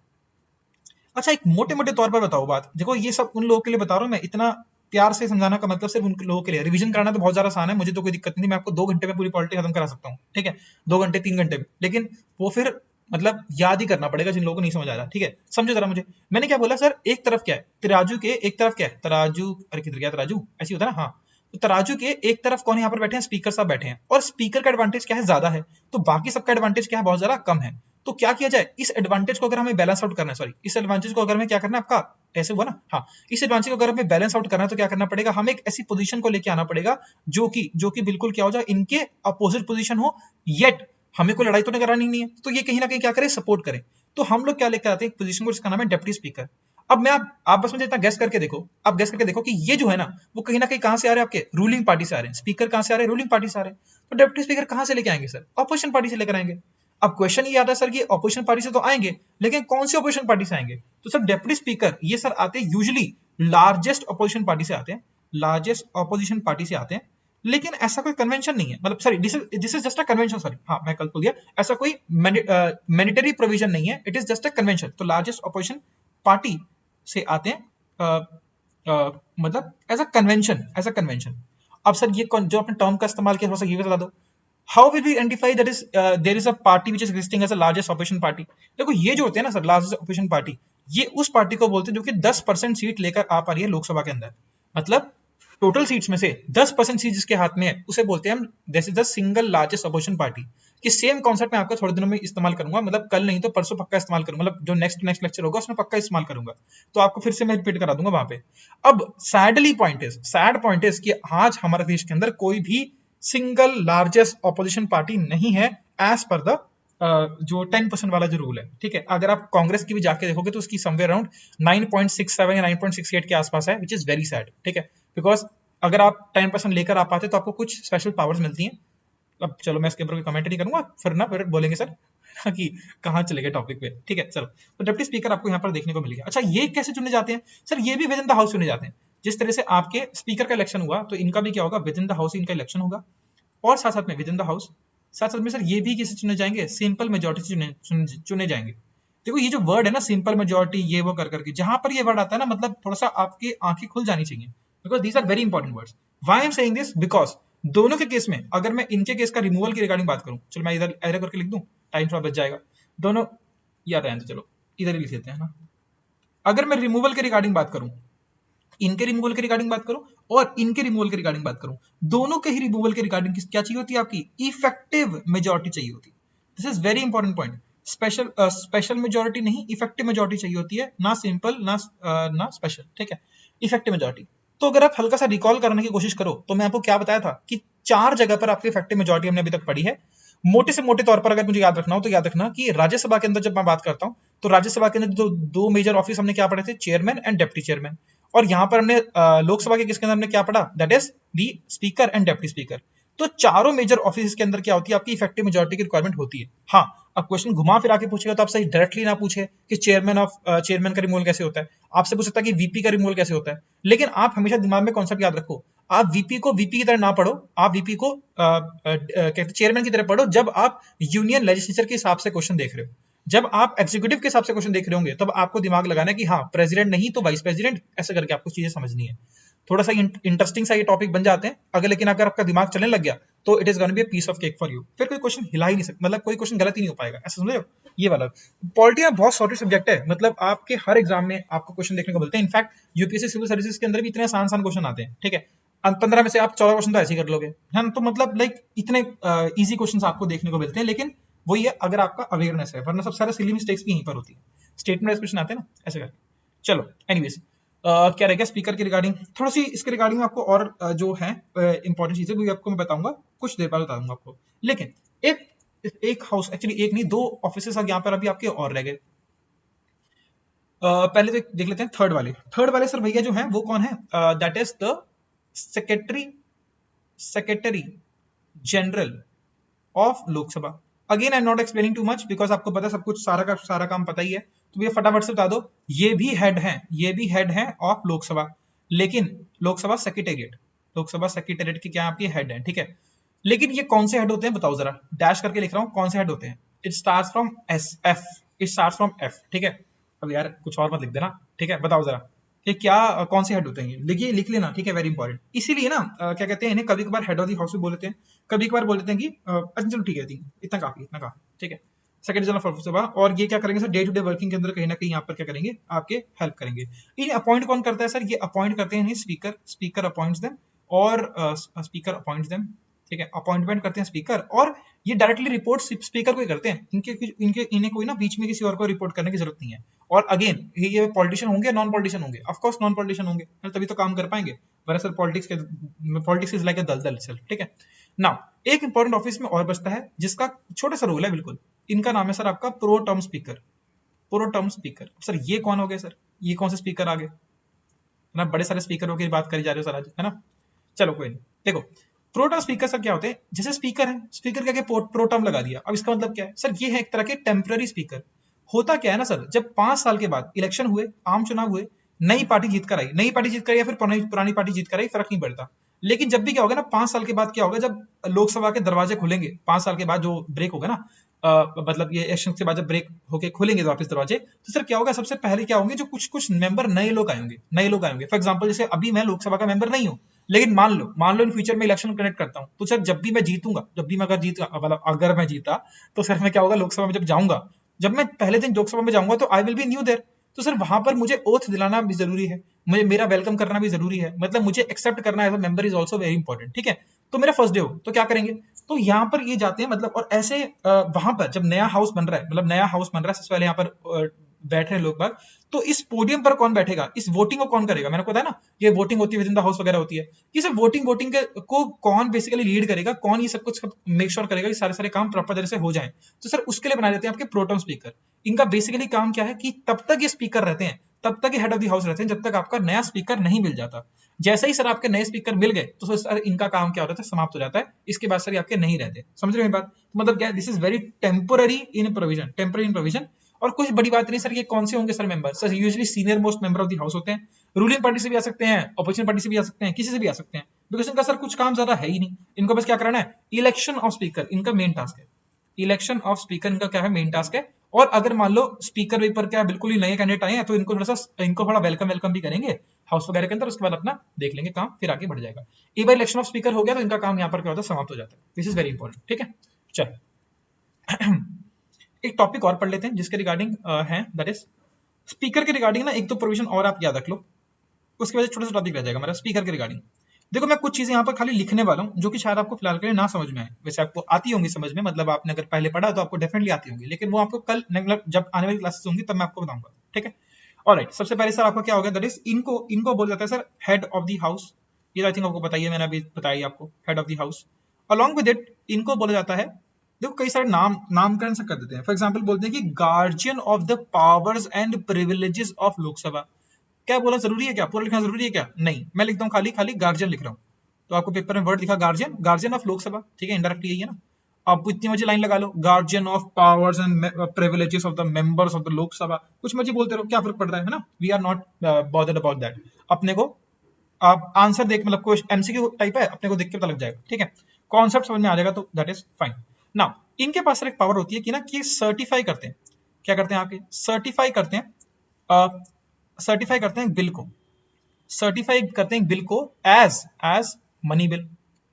अच्छा, एक मोटे मोटे तौर पर बताओ बात, देखो ये सब उन लोगों के लिए बता रहा हूं मैं, इतना प्यार से समझाना का मतलब सिर्फ उन लोगों के लिए, रिवीजन कराना तो बहुत ज्यादा आसान है, मुझे तो कोई दिक्कत नहीं, मैं आपको 2 घंटे में पूरी पॉलिटी खत्म करा सकता हूँ, ठीक है, 2 घंटे 3 घंटे में, लेकिन वो फिर मतलब याद ही करना पड़ेगा जिन लोगों को नहीं समझ आ रहा। ठीक है, समझो जरा मुझे, मैंने क्या बोला सर, एक तरफ क्या है तराजू के, एक तरफ क्या है तराजू, अरे किधर गया तराजू, ऐसी होता है ना, हाँ, तो तराजू के एक तरफ कौन यहाँ पर बैठे हैं, स्पीकर साहब बैठे हैं, और स्पीकर का एडवांटेज क्या है, ज्यादा है, तो बाकी सबका एडवांटेज क्या है, बहुत ज्यादा कम है। तो क्या किया जाए, इस एडवांटेज को अगर हमें बैलेंस आउट करना है, सॉरी इस एडवांटेज को अगर हमें क्या करना है आपका, ऐसे हुआ ना, हाँ, इस एडवांटेज को अगर हमें बैलेंस आउट करना है तो क्या करना पड़ेगा, हमें एक ऐसी पोजीशन को लेके आना पड़ेगा जो कि बिल्कुल क्या हो जाए, इनके अपोजिट पोजीशन हो, येट हमें कोई लड़ाई तो नहीं करानी नहीं है, तो ये कहीं ना कहीं क्या करे, सपोर्ट करे। तो हम लोग क्या लेकर आते हैं एक पोजीशन को, जिसका नाम है डेप्यूटी स्पीकर। अब मैं आप बस मुझे इतना गेस करके देखो, आप गेस करके देखो कि ये जो है ना, वो कहीं ना कहीं कहां से आ रहे हैं, आपके रूलिंग पार्टी से आ रहे हैं, स्पीकर कहां से आ रहे हैं, रूलिंग पार्टी से आ रहे हैं, तो डेप्यूटी स्पीकर कहां से लेके आएंगे सर, ऑपोजिशन पार्टी से लेकर आएंगे। अब क्वेश्चन ये आता है सर कि ऑपोजिशन पार्टी से तो आएंगे, लेकिन कौन सी ऑपोजिशन पार्टी से आएंगे, तो सर डेप्यूटी स्पीकर ये सर आते हैं यूजुअली लार्जेस्ट ऑपोजिशन पार्टी से आते हैं, लार्जेस्ट ऑपोजिशन पार्टी से आते हैं। लेकिन ऐसा कोई कन्वेंशन नहीं है, मतलब sorry this is just a convention, sorry हाँ मैं कल बोल दिया, ऐसा कोई मैंडेटरी प्रोविजन नहीं है, it is just a convention. तो लार्जेस्ट ऑपोजिशन पार्टी से आते हैं, मतलब as a convention, as a convention. अब सर ये जो आपने टर्म का इस्तेमाल किया, थोड़ा सा ये भी बता दो, how will we identify that is there is a party which is existing as a largest opposition party. देखो ये जो होते हैं ना सर, लार्जेस्ट ऑपोजिशन पार्टी, ये उस पार्टी को बोलते हैं जो कि 10% सीट लेकर आ पा रही है लोकसभा के अंदर, मतलब टोटल सीट्स में से 10% सीट जिसके हाथ में है, उसे बोलते हैं हम this is the single largest opposition party. कि सेम कॉन्सेप्ट मैं आपको थोड़े दिनों में इस्तेमाल करूंगा, मतलब कल नहीं तो परसों पक्का इस्तेमाल करूंगा, मतलब जो नेक्स्ट लेक्चर होगा उसमें पक्का इस्तेमाल करूंगा, तो आपको फिर से मैं रिपीट करा दूंगा वहां पे। अब सैड पॉइंट इज कि आज हमारे देश के अंदर कोई भी सिंगल लार्जेस्ट ऑपोजिशन पार्टी नहीं है, एज पर द जो 10% वाला जो रूल है। ठीक है, अगर आप कांग्रेस की भी जाके देखोगे तो उसकी समवेयर अराउंड 9.67 या 9.68 के आसपास है, विच इज वेरी सैड। ठीक है, बिकॉज अगर आप 10% लेकर आ पाते तो आपको कुछ स्पेशल पावर्स मिलती हैं। अब चलो मैं इसके ऊपर कोई कमेंट नहीं करूंगा, फिर बोलेंगे सर कि कहाँ चले गए टॉपिक पे। ठीक है, चलो, तो डिप्टी स्पीकर आपको यहाँ पर देखने को मिल गया। अच्छा, ये कैसे चुने जाते हैं सर, ये भी विद इन द हाउस चुने जाते हैं। जिस तरह से आपके स्पीकर का इलेक्शन हुआ, तो इनका भी क्या होगा, विद इन द हाउस इनका इलेक्शन होगा, और साथ साथ में विद इन द हाउस, साथ साथ में सर ये भी किसे चुने जाएंगे, सिंपल मेजोरिटी से चुने जाएंगे। देखो ये जो वर्ड है ना, सिंपल मेजोरिटी, ये वो कर करके जहां पर ये वर्ड आता है ना, मतलब थोड़ा सा आपकी आंखें खुल जानी चाहिए, because these are very important words. Why I am saying this, because दोनों के केस में, अगर मैं इनके केस का रिमूवल की रिगार्डिंग बात करूं, चलो मैं इधर ऐरे करके लिख दूं, टाइम थोड़ा बच जाएगा, दोनों याद आए तो चलो इधर ही लिख लेते हैं ना। अगर मैं रिमूवल के रिगार्डिंग बात करूं, इनके रिमूवल के रिगार्डिंग बात करूं और इनके रिमूवल के रिगार्डिंग बात करूं, दोनों के ही रिमूवल के रिगार्डिंग क्या चाहिए होती है, आपकी इफेक्टिव मेजोरिटी चाहिए होती है। This is very important point. Special majority नहीं, इफेक्टिव मेजोरिटी चाहिए होती है, ना सिंपल ना स्पेशल। ठीक है, इफेक्टिव मेजोरिटी। तो अगर आप हल्का सा रिकॉल करने की कोशिश करो तो मैं आपको क्या बताया था कि 4 जगह पर आपकी इफेक्टिव मेजॉरिटी हमने अभी तक पढ़ी है। मोटे से मोटे तौर पर अगर मुझे याद रखना हो तो याद रखना कि राज्यसभा के अंदर जब मैं बात करता हूं तो राज्यसभा के अंदर दो मेजर ऑफिस हमने क्या पढ़े थे, चेयरमैन एंड डेप्टी चेयरमैन। और यहां पर हमने लोकसभा के किसके अंदर हमने क्या पढ़ा, that is the speaker and deputy speaker. तो चारों मेजर ऑफिस के अंदर क्या होती है, आपकी इफेक्टिव मेजॉरिटी की रिक्वायरमेंट होती है। हाँ, अब क्वेश्चन घुमा फिरा के पूछेगा तो आपसे डायरेक्टली ना पूछे कि चेयरमैन का रिमूवल कैसे होता है, आपसे पूछ सकता है कि वीपी का रिमूवल कैसे होता है। लेकिन आप हमेशा दिमाग में कॉन्सेप्ट याद रखो, आप वीपी को वीपी की तरह ना पढ़ो, आप वीपी को कहते चेयरमैन की तरह पढ़ो जब आप यूनियन लेजिस्लेचर के हिसाब से क्वेश्चन देख रहे हो। जब आप एग्जीक्यूटिव के हिसाब से क्वेश्चन देख रहे होंगे तब आपको दिमाग लगाना है कि हाँ प्रेसिडेंट नहीं तो वाइस प्रेसिडेंट, ऐसे करके आपको चीजें समझनी है। थोड़ा सा इंटरेस्टिंग सा ये टॉपिक बन जाते हैं अगर, लेकिन अगर आपका दिमाग चलने लग गया तो it is gonna be a piece of cake for you. फिर कोई क्वेश्चन हिला ही नहीं सकता, मतलब कोई क्वेश्चन गलत ही नहीं हो पाएगा, ऐसा समझ लो। ये वाला पॉलिटी में बहुत सॉर्टेड सब्जेक्ट है, मतलब आपके हर एग्जाम में आपको क्वेश्चन देखने को मिलते हैं। इनफैक्ट यूपीएससी सिविल सर्विसेज के अंदर भी इतने आसान क्वेश्चन आते हैं, ठीक है। 15 में से आप 14 क्वेश्चन तो ऐसे ही कर लोगे, है ना। तो मतलब लाइक इतने इजी क्वेश्चन आपको देखने को मिलते हैं, लेकिन वो ये अगर आपका अवेयरनेस है, वरना सब सारे सिली मिस्टेक्स भी यहीं पर होती है। स्टेटमेंट क्वेश्चन आते हैं ना ऐसे करके। चलो एनीवेज, क्या रहेगा स्पीकर के रिगार्डिंग, थोड़ी सी इसके रिगार्डिंग आपको और जो है इंपॉर्टेंट चीजें भी आपको मैं बताऊंगा, कुछ देर बाद बता दूंगा आपको। लेकिन एक हाउस, एक्चुअली एक नहीं, दो ऑफिसेस यहाँ पर अभी आपके और रह गए। पहले तो देख लेते हैं थर्ड वाले सर भैया जो हैं वो कौन है, that is the secretary general of Lok Sabha. Again I am not explaining too much because आपको पता है सब कुछ, सारा का सारा काम पता ही है, तो भैया फटाफट से बता दो। ये भी हेड है ऑफ लोकसभा, लेकिन लोकसभा सेक्रेटेरिएट की क्या आपकी हेड है, ठीक है। लेकिन ये कौन से हेड होते हैं बताओ जरा, डैश करके लिख रहा हूं कौन से हेड होते हैं। It starts from S F, it starts from F, ठीक है। अब यार कुछ और मत लिख देना, ठीक है। बताओ जरा कि क्या कौन से हेड होते हैं, लिखिए, लिख लेना, ठीक है, वेरी इंपॉर्टेंट। इसीलिए ना क्या कहते हैं इन्हें कभी कभार हेड ऑफ द हाउस भी बोल देते हैं, कभी कभार बोल देते हैं कि अच्छा चलो ठीक है, इतना काफी, ठीक है। सेक्रेटरी जनरल ऑफ लोकसभा, और ये क्या करेंगे sir, day to day working के अंदर कहीं ना कहीं यहाँ पर क्या करेंगे, आपके हेल्प करेंगे। इन्हें अपॉइंट कौन करता है सर, ये अपॉइंट करते हैं स्पीकर अपॉइंट्स देम, और स्पीकर अपॉइंट्स देम, ठीक है। अपॉइंटमेंट करते हैं स्पीकर, और ये डायरेक्टली रिपोर्ट स्पीकर को ही करते हैं। इन्हें कोई ना बीच में किसी और को रिपोर्ट करने की जरूरत नहीं है। और अगेन ये पॉलिटिशियन होंगे, नॉन पॉलिटिशियन होंगे, ऑफ कोर्स नॉन पॉलिटिशियन होंगे, तभी तो काम कर पाएंगे, वरना सर पॉलिटिक्स इज लाइक अ दलदल सेल्फ, ठीक है। नाउ एक इंपॉर्टेंट ऑफिस में और बचता है जिसका छोटा सा रोल है बिल्कुल, इनका नाम है सर आपका प्रो टर्म स्पीकर। सर ये कौन हो गए सर, ये कौन से स्पीकर आ गए ना, बड़े सारे स्पीकरों की बात करी जा रही हो सर आज, है ना। चलो कोई नहीं, देखो प्रोटर्म स्पीकर सर क्या होते हैं, जैसे स्पीकर है, स्पीकर क्या प्रोटर्म लगा दिया। अब इसका मतलब क्या है सर, ये है एक तरह के टेम्पररी स्पीकर। होता क्या है ना सर, जब 5 साल के बाद इलेक्शन हुए, आम चुनाव हुए, नई पार्टी जीत कर आई या फिर पुरानी पार्टी जीत कर आई, फर्क नहीं पड़ता। लेकिन जब भी क्या होगा ना, 5 साल के बाद क्या होगा, जब लोकसभा के दरवाजे खुलेंगे 5 साल के बाद, जो ब्रेक होगा ना, मतलब ये इलेक्शन के बाद जब ब्रेक होके खुलेंगे वापस दरवाजे, तो सर क्या होगा, सबसे पहले क्या होंगे, जो कुछ मेंबर नए लोग आएंगे। फॉर एग्जांपल जैसे अभी मैं लोकसभा का मेंबर नहीं हूं, लेकिन मान लो इन फ्यूचर में इलेक्शन कनेक्ट करता हूं, तो सर जब भी मैं जीतूंगा, अगर मैं जीता, तो सर मैं क्या होगा, लोकसभा में जब जाऊंगा, जब मैं पहले दिन लोकसभा में जाऊंगा तो I will be new there. तो सर वहां पर मुझे ओथ दिलाना भी जरूरी है, मुझे मेरा वेलकम करना भी जरूरी है, मतलब मुझे एक्सेप्ट करना as a member is also very important, ठीक है। तो मेरा फर्स्ट डे हो तो क्या करेंगे, तो यहाँ पर ये जाते हैं, मतलब और ऐसे वहां पर जब नया हाउस बन रहा है, सबसे पहले यहाँ पर बैठ रहे लोग बाग, तो इस पोडियम पर कौन बैठेगा, इस वोटिंग को कौन करेगा, मैंने बताया ना, ये वोटिंग होती है विद इन द हाउस वगैरह होती है, ये सब वोटिंग को कौन बेसिकली लीड करेगा, कौन ये सब कुछ मेक श्योर करेगा कि सारे काम प्रॉपर तरह से हो जाए। तो सर उसके लिए बनाए जाते हैं आपके प्रोटोन स्पीकर। इनका बेसिकली काम क्या है कि तब तक ये स्पीकर रहते हैं, तब तक ये हेड ऑफ द हाउस रहते हैं, जब तक आपका नया स्पीकर नहीं मिल जाता। जैसे ही सर आपके नए स्पीकर मिल गए तो सर इनका काम क्या होता है, समाप्त हो जाता है। इसके बाद सर आपके नहीं रहते, समझ रहे हैं बात, मतलब क्या, this is very temporary in provision. और कुछ बड़ी बात नहीं सर, ये कौन से होंगे sir member, sir usually senior most member of the house होते हैं। रूलिंग पार्टी से भी आ सकते हैं, अपोजिशन पार्टी से भी आ सकते हैं, किसी से भी आ सकते हैं, बिकॉज इनका सर कुछ काम ज्यादा है ही नहीं, इनको बस क्या कराना है, इलेक्शन ऑफ स्पीकर इनका मेन टास्क है। इलेक्शन ऑफ स्पीकर इनका क्या है, मेन टास्क है। और अगर मान लो स्पीकर पेपर क्या बिल्कुल ही नए कैंडिडेट आए हैं, तो इनको थोड़ा वेलकम भी करेंगे हाउस वगैरह के अंदर, उसके बाद अपना देख लेंगे काम, फिर आगे बढ़ जाएगा। एक बार इलेक्शन ऑफ स्पीकर हो गया तो इनका काम यहाँ पर क्या होता है, समाप्त हो जाता है। दिस इज वेरी इंपॉर्टेंट, ठीक है। चल एक टॉपिक और पढ़ लेते हैं जिसके रिगार्डिंग है, दैट इज स्पीकर के रिगार्डिंग ना एक तो प्रोविजन और आप याद रख लो, उसके बाद छोटा सा टॉपिक रह जाएगा हमारा स्पीकर के रिगार्डिंग। देखो मैं कुछ चीजें यहाँ पर खाली लिखने वाला हूँ जो कि शायद आपको फिलहाल के लिए ना समझ में आए, वैसे आपको आती होंगी समझ में, मतलब आपने अगर पहले पढ़ा तो आपको डेफिनेटली आती होंगी, लेकिन वो आपको कल जब आने वाली क्लासेस होंगी तब मैं आपको बताऊंगा, ठीक है। ऑलराइट, सबसे पहले सर आपका क्या हो गया, दैट इज इनको इनको बोला जाता है sir head of the house. ये आई थिंक आपको बताइए, मैंने अभी बताया आपको head of the house. Along with it इनको बोला जाता है, देखो कई सारे नामकरण से कर देते हैं। फॉर एग्जांपल बोलते हैं कि guardian of the powers and privileges of Lok Sabha. क्या बोला, जरूरी है क्या, पूरा लिखना जरूरी है क्या? नहीं, मैं लिखता हूँ खाली खाली गार्जियन लिख रहा हूँ, तो आपको पेपर में वर्ड दिखा गार्जियन, गार्जियन ऑफ लोकसभा, ठीक है, इनडायरेक्ट यही है ना। आप इतनी मर्जी लाइन लगा लो, guardian of powers and privileges of the members of the Lok Sabha, कुछ मर्जी बोलते रहो, क्या फर्क पड़ रहा है ना। We are not bothered about that. अपने को आप आंसर देख, मतलब कोई एमसीक्यू टाइप है, अपने को देख के पता लग जाएगा, ठीक है, कॉन्सेप्ट समझ में आ जाएगा, तो दैट इज फाइन। नाउ इनके पास सर एक पावर होती है कि ना, कि सर्टिफाई करते हैं, क्या करते हैं आपके, सर्टिफाई करते हैं, सर्टिफाई करते हैं बिल को, सर्टिफाई करते हैं बिल को as money bill,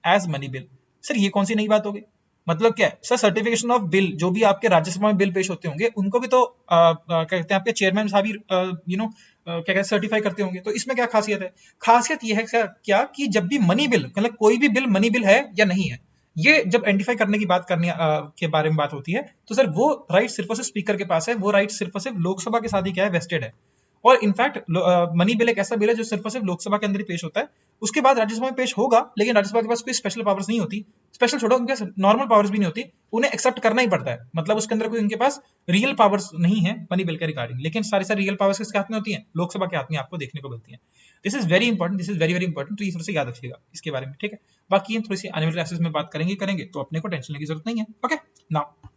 as money bill. Sir ये कौन सी नई बात हो गई, मतलब क्या है सर, सर्टिफिकेशन ऑफ बिल, जो भी आपके राज्यसभा में बिल पेश होते होंगे उनको भी तो क्या कहते हैं आपके चेयरमैन साहब ही क्या कहते हैं सर्टिफाई करते होंगे, तो इसमें क्या खासियत है? खासियत ये है सर क्या, कि जब भी मनी बिल, मतलब कोई भी बिल मनी बिल है या नहीं है, ये जब आइडेंटिफाई करने की बात करने के बारे में बात होती है, तो सर वो राइट सिर्फ और सिर्फ स्पीकर के पास है, वो राइट सिर्फ और सिर्फ लोकसभा के साथ ही क्या है, वेस्टेड है। और इनफैक्ट मनी बिल एक ऐसा बिल है जो सिर्फ और सिर्फ लोकसभा के अंदर ही पेश होता है, उसके बाद राज्यसभा में पेश होगा, लेकिन राज्यसभा के पास कोई स्पेशल पावर्स नहीं होती, स्पेशल छोड़ो, उनके नॉर्मल पावर्स भी नहीं होती, उन्हें एक्सेप्ट करना ही पड़ता है, मतलब उसके अंदर कोई उनके पास रियल पावर्स नहीं है मनी बिल के रिगार्डिंग, लेकिन सारी सारी रियल पावर्स किसके हाथ में होती हैं, लोकसभा के हाथ में आपको देखने को मिलती है। This is very important, this is very very important, तो ये थोड़ा सा याद रखिएगा इसके बारे में, ठीक है। बाकी थोड़ी सी आने वाली क्लासेस में बात करेंगे, तो अपने को टेंशन लेने की जरूरत नहीं है, ओके। नाउ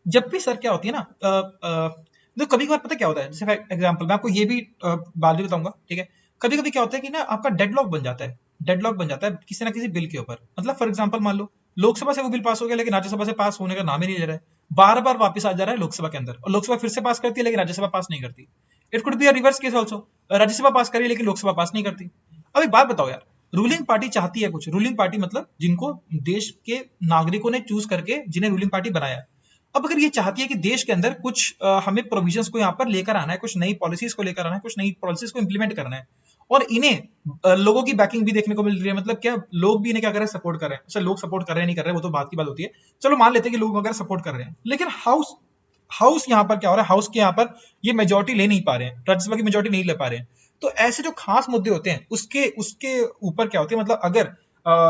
जब भी सर क्या होती है ना, तो कभी कभार पता क्या होता है, जैसे एग्जांपल मैं आपको ये भी बात भी बताऊंगा, ठीक है। कभी कभी क्या होता है कि ना आपका डेडलॉक बन जाता है, डेडलॉक बन जाता है किसी ना किसी बिल के ऊपर, मतलब फॉर एग्जांपल मान लो लोकसभा से वो बिल पास हो गया, लेकिन राज्यसभा से पास होने का नाम ही नहीं ले रहा है, बार बार वापस आ जा रहा है लोकसभा के अंदर, और लोकसभा फिर से पास करती है लेकिन राज्यसभा पास नहीं करती। It could be a reverse case also, Rajya Sabha pass करी लेकिन लोकसभा पास नहीं करती। अब एक बात बताओ यार, रूलिंग पार्टी चाहती है कुछ, रूलिंग पार्टी मतलब जिनको देश के नागरिकों ने चूज करके जिन्हें रूलिंग पार्टी बनाया, अब अगर ये चाहती है कि देश के अंदर कुछ हमें प्रोविजंस को यहाँ पर लेकर आना है, कुछ नई पॉलिसीज को लेकर आना है, कुछ नई पॉलिसीज को इंप्लीमेंट करना है, और इन्हें लोगों की बैकिंग भी देखने को मिल रही है, मतलब क्या लोग भी इन्हें क्या कर रहे हैं, सपोर्ट कर रहे हैं। अच्छा लोग सपोर्ट कर रहे हैं नहीं कर रहे हैं वो तो बात की बात होती है, चलो मान लेते हैं कि लोग वगैरह सपोर्ट कर रहे हैं, लेकिन हाउस हाउस यहाँ पर क्या हो रहा है, हाउस के यहाँ पर ये मेजोरिटी ले नहीं पा रहे हैं, राज्यसभा की मेजोरिटी नहीं ले पा रहे हैं। तो ऐसे जो खास मुद्दे होते हैं उसके उसके ऊपर क्या होते हैं, मतलब अगर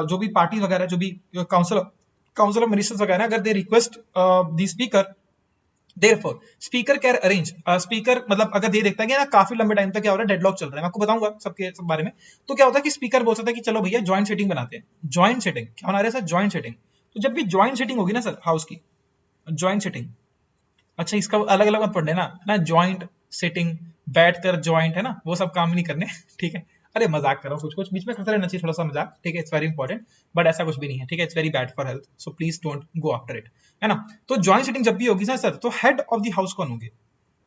जो भी पार्टी वगैरह, जो भी काउंसिल ऑफ मिनिस्टर्स वगैरह, अगर they request the speaker, therefore speaker can arrange, speaker मतलब अगर ये देखता है कि ना काफी लंबे टाइम तक क्या हो रहा है, डेडलॉक चल रहा है, मैं आपको बताऊंगा सबके सब बारे में, तो क्या होता है कि स्पीकर बोल सकता है कि चलो भैया ज्वाइंट सेटिंग बनाते हैं। ज्वाइंट सेटिंग क्या बना रहे हैं सर, ज्वाइंट सेटिंग। तो जब भी ज्वाइंट सेटिंग होगी ना सर हाउस की, ज्वाइंट सेटिंग, अच्छा इसका अलग अलग मत पढ़ने ना ज्वाइंट सेटिंग, बैठ कर ज्वाइंट है ना, वो सब काम नहीं करने ठीक है। अरे मजाक कर रहा हूँ, कुछ कुछ बीच में करते रहना चाहिए थोड़ा सा मजाक, ठीक है, इट्स वेरी इंपॉर्टेंट, बट ऐसा कुछ भी नहीं है, ठीक है, it's very bad for health, so please don't go after it, है ना। तो ज्वाइंट सेटिंग जब भी होगी ना सर, तो हेड ऑफ द हाउस कौन होंगे,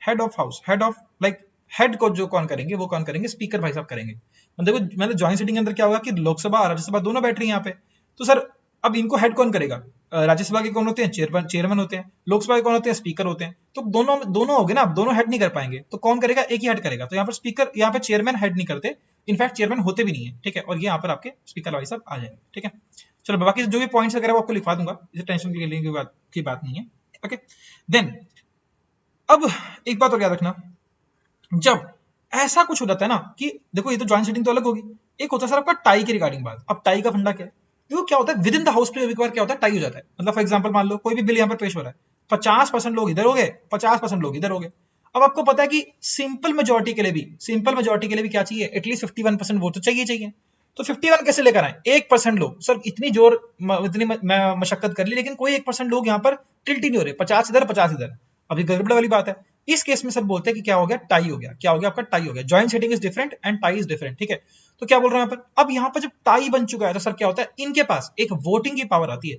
head of house, head of like head को जो कौन करेंगे, वो कौन करेंगे, स्पीकर भाई साहब करेंगे। मतलब देखो मतलब ज्वाइंट सेटिंग के अंदर क्या होगा कि लोकसभा और राज्यसभा दोनों बैठ रही है यहाँ पे, तो सर अब इनको हेड कौन करेगा, राज्यसभा के कौन होते हैं, चेयरमैन होते हैं, लोकसभा के कौन होते हैं, स्पीकर होते हैं, तो दोनों दोनों हो गए ना, अब दोनों हेड नहीं कर पाएंगे, तो कौन करेगा, एक ही हेड करेगा। तो यहाँ पर स्पीकर, यहाँ पे चेयरमैन हेड नहीं करते, इनफैक्ट चेयरमैन होते भी नहीं है, ठीक है, और ये यहाँ पर आपके स्पीकर भाई साहब आ जाएंगे, ठीक है। चलो बाकी जो भी पॉइंट्स वगैरह वो आपको लिखवा दूंगा, इसे टेंशन के लिए की बात नहीं है, ओके। देन अब एक बात और याद रखना, जब ऐसा कुछ हो जाता है ना कि देखो ये तो ज्वाइंट सेटिंग तो अलग होगी, एक होता है सर आपका टाई के रिगार्डिंग बात। अब टाई का फंडा क्या है, देखो क्या होता है विद इन द हाउस एक बार क्या होता है टाई हो जाता है, मतलब फॉर एग्जांपल मान लो कोई भी बिल यहाँ पर पेश हो रहा है, 50% लोग इधर हो गए, 50% लोग इधर हो गए। अब आपको पता है कि सिंपल मेजोरिटी के लिए भी, सिंपल मेजोरिटी के लिए भी क्या चाहिए, एटलीस्ट 51% वोट तो चाहिए चाहिए। तो 51 कैसे लेकर आए, 1% लोग, सर इतनी जोर इतनी मशक्कत कर ली, लेकिन कोई 1% लोग यहाँ पर टिल्ट ही नहीं हो रहे, 50 इधर 50 इधर, अभी गड़बड़ वाली बात है। इस केस में सर बोलते हैं कि क्या हो गया, टाई हो गया, क्या हो गया आपका, टाई हो गया। Joint setting is different and tie is different, ठीक है। तो क्या बोल रहे हैं यहाँ पर, अब यहाँ पर जब टाई बन चुका है तो सर क्या होता है, इनके पास एक वोटिंग की पावर आती है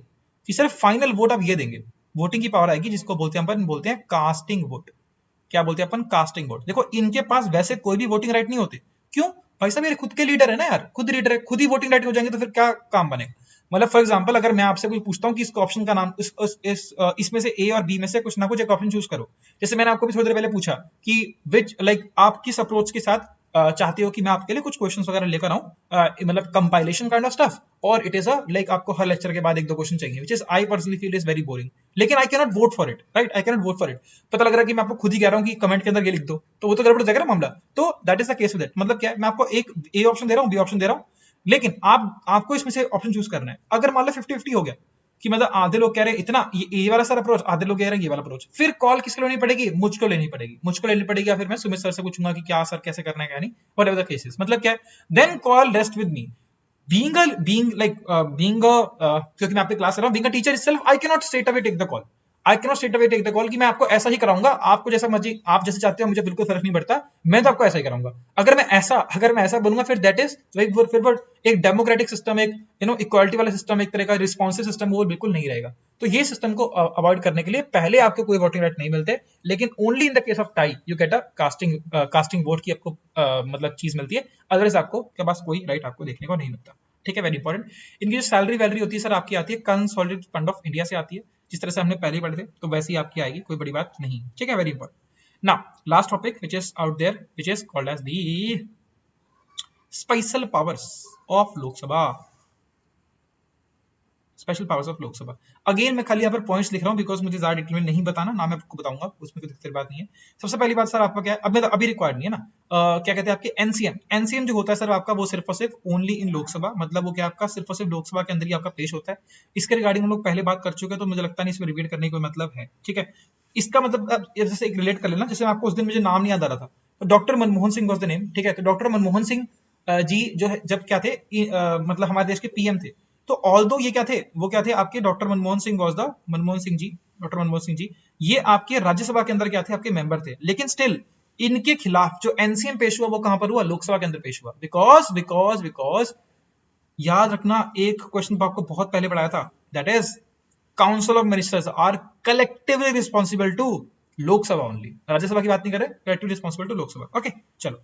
कि सर फाइनल वोट अब ये देंगे, वोटिंग की पावर आएगी जिसको बोलते हैं अपन, बोलते हैं कास्टिंग वोट। क्या बोलते हैं अपन, कास्टिंग वोट। देखो इनके पास वैसे कोई भी वोटिंग राइट नहीं होते, क्यों भाई साहब, ये खुद के लीडर है ना यार, खुद लीडर है, खुद ही वोटिंग राइट हो जाएंगे तो फिर क्या काम बनेगा। मतलब फॉर एग्जांपल अगर मैं आपसे कुछ पूछता हूँ कि इस ऑप्शन का नाम इसमें से ए और बी में से कुछ ना कुछ एक ऑप्शन चूज करो, जैसे मैंने आपको भी थोड़ी देर पहले पूछा कि विच लाइक आप किस अप्रोच के साथ चाहते हो कि मैं आपके लिए कुछ क्वेश्चंस वगैरह लेकर आऊं, मतलब कंपाइलेशन काइंड ऑफ स्टफ, और इट इज अ लाइक आपको हर लेक्चर के बाद एक दो क्वेश्चन चाहिए, which is I personally feel is very boring, लेकिन I can not vote for it, right, I can not vote for it. पता लग रहा है कि मैं आपको खुद ही कह रहा हूँ कि कमेंट के अंदर ये लिख दो, तो वो तो गड़बड़ हो जाएगा ना मामला। तो that is the case with it. मतलब क्या है, मैं आपको एक ए ऑप्शन दे रहा हूँ, बी ऑप्शन दे रहा हूँ, लेकिन आपको इसमें से ऑप्शन चूज करना है। अगर मान लो 50-50 हो गया कि मतलब आधे लोग कह रहे हैं इतना ये वाला सर अप्रोच, आधे लोग कह रहे हैं ये वाला अप्रोच, फिर कॉल किसको लेनी पड़ेगी? मुझको लेनी पड़ेगी, मुझको लेनी पड़ेगी, या फिर मैं सुमित सर से पूछूंगा कि क्या सर कैसे करना है क्या नहीं, व्हाटएवर द केसेस। मतलब क्या है, then call rest with me. क्योंकि मैं आपकी क्लास कर रहा हूँ, being a teacher itself, I cannot straight away take the call. I cannot straight away take the call कि मैं आपको ऐसा ही कराऊंगा, आपको जैसा मर्जी, आप जैसे चाहते हो, मुझे बिल्कुल फर्क नहीं पड़ता, मैं तो आपको ऐसा ही कराऊंगा। अगर मैं ऐसा बोलूंगा, फिर दैट इज फिर एक डेमोक्रेटिक सिस्टम, एक इक्वालिटी वाला सिस्टम, एक तरह का रिस्पॉन्सिव सिस्टम, वो बिल्कुल नहीं रहेगा। तो ये सिस्टम को अवॉइड करने के लिए पहले आपको कोई वोटिंग राइट नहीं मिलते, लेकिन only in the case of tie you get a casting vote की आपको मतलब चीज मिलती है, अदरवाइज आपको के पास कोई राइट आपको देखने को नहीं मिलता। ठीक है, वेरी इंपॉर्टेंट। इनकी जो सैलरी वैलरी होती है सर, आपकी आती है कंसोलिडेटेड फंड ऑफ इंडिया से आती है, जिस तरह से हमने पहले ही पढ़े थे, तो वैसे ही आपकी आएगी, कोई बड़ी बात नहीं। ठीक है, very important. Now last topic which is out there, which is called as the special powers of Lok Sabha. Special powers of Lok Sabha. Again मैं खाली यहाँ पर पॉइंट्स लिख रहा हूँ, बिकॉज मुझे ज्यादा डिटेल में नहीं बताना ना, मैं आपको बताऊंगा, उसमें कोई दिक्कत बात नहीं है। सबसे पहली बात सर आपका क्या है, अभी रिक्वायर्ड नहीं है ना, क्या कहते हैं आपके एनसीएम जो होता है सर आपका, वो सिर्फ और सिर्फ ओनली इन लोकसभा, मतलब वो क्या आपका सिर्फ और सिर्फ लोकसभा के अंदर ही आपका पेश होता है। इसके रिगार्डिंग हम लोग पहले बात कर चुके हैं, तो मुझे लगता नहीं इसमें रिपीट करने का कोई मतलब है। ठीक है, इसका मतलब जैसे एक रिलेट कर लेना, जैसे आपको उस दिन मुझे नाम नहीं याद आ रहा था, तो doctor Manmohan Singh was the name. ठीक है, तो डॉक्टर मनमोहन सिंह जी जो है जब क्या थे, मतलब हमारे देश के पीएम थे, तो ऑल्दो ये क्या थे, वो क्या थे आपके, doctor Manmohan Singh was the Manmohan Singh ji, doctor Manmohan Singh ji, ये आपके राज्यसभा के अंदर क्या थे, आपके मेंबर थे, लेकिन स्टिल इनके खिलाफ जो एनसीएम पेश हुआ, वो कहां पर हुआ? लोकसभा के अंदर पेश हुआ। बिकॉज याद रखना, एक क्वेश्चन तो आपको बहुत पहले पढ़ाया था, that is council of ministers are collectively responsible to Lok Sabha only, Rajya Sabha की बात नहीं कर रहे, collectively responsible to Lok Sabha. Okay, चलो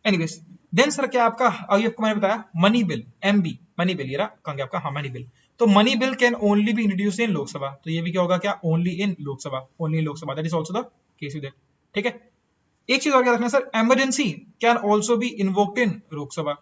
एनीवेज, देन सर क्या आपका, अभी आपको मैंने बताया money bill, MB money bill, ये रहा कहां गया आपका, हाँ मनी बिल। तो money bill can only be introduced in Lok Sabha, तो ये भी क्या होगा, क्या only in Lok Sabha, only in Lok Sabha, that is also the case with it. ठीक है, एक चीज और क्या रखना sir, emergency can also be invoked in Lok Sabha.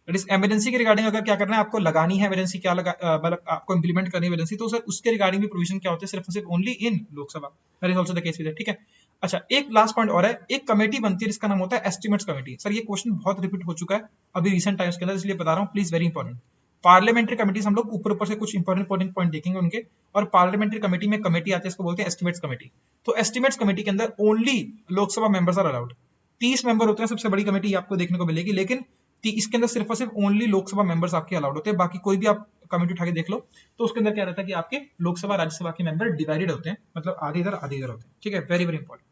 That is emergency के रिगार्डिंग अगर क्या करना है, आपको लगानी है इमरजेंसी, क्या लगा मतलब आपको इंप्लीमेंट करनी है इमरजेंसी, तो सर उसके रिगार्डिंग भी प्रोविजन क्या होते हैं, सिर्फ सिर्फ only in Lok Sabha, that is also the case with it. ठीक है, अच्छा एक लास्ट पॉइंट और है, एक कमेटी बनती है जिसका नाम होता है एस्टिमेट्स कमेटी। सर ये क्वेश्चन बहुत रिपीट हो चुका है अभी रिसेंट टाइम्स के अंदर, इसलिए बता रहा हूँ, please, very important. Parliamentary committees हम लोग ऊपर ऊपर से कुछ इंपॉर्टेंट पॉइंट देखेंगे उनके, और पार्लियामेंट्री कमेटी में कमेटी आती है, इसको बोलते हैं एस्टिमेट्स कमेटी। तो एस्टिमेट्स कमेटी के अंदर only Lok Sabha members are allowed. 30 member होते हैं, सबसे बड़ी कमेटी आपको देखने को मिलेगी, लेकिन इसके अंदर सिर्फ और सिर्फ ओनली लोकसभा मेंबर्स आपके अलाउड होते हैं। बाकी कोई भी आप कमेटी उठा के देख लो, तो उसके अंदर क्या रहता है कि आपके लोकसभा राज्यसभा के मेंबर डिवाइडेड होते हैं, मतलब आधे इधर आधे इधर होते हैं। ठीक है, वेरी वेरी इंपॉर्टेंट।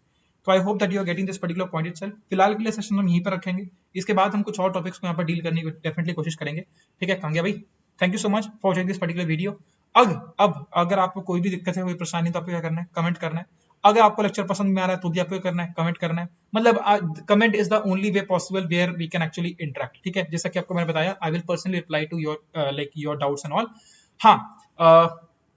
तो I hope that you are getting this particular point itself. फिलहाल के लिए सेशन हम यहीं पर रखेंगे, इसके बाद हम कुछ और टॉपिक्स को यहाँ पर डील करने की डेफिनेटली कोशिश करेंगे। ठीक है कांग्या भाई, thank you so much for watching this particular video. अब अगर आपको कोई भी दिक्कत है, कोई परेशानी, तो आपको क्या करना है, कमेंट करना है। अगर आपको लेक्चर पसंद में आ रहा है तो भी आपको करना है, कमेंट करना है। मतलब comment is the only way possible where we can actually interact. ठीक है, जैसा कि आपको मैंने बताया, I will personally reply to your like your doubts and all. हाँ,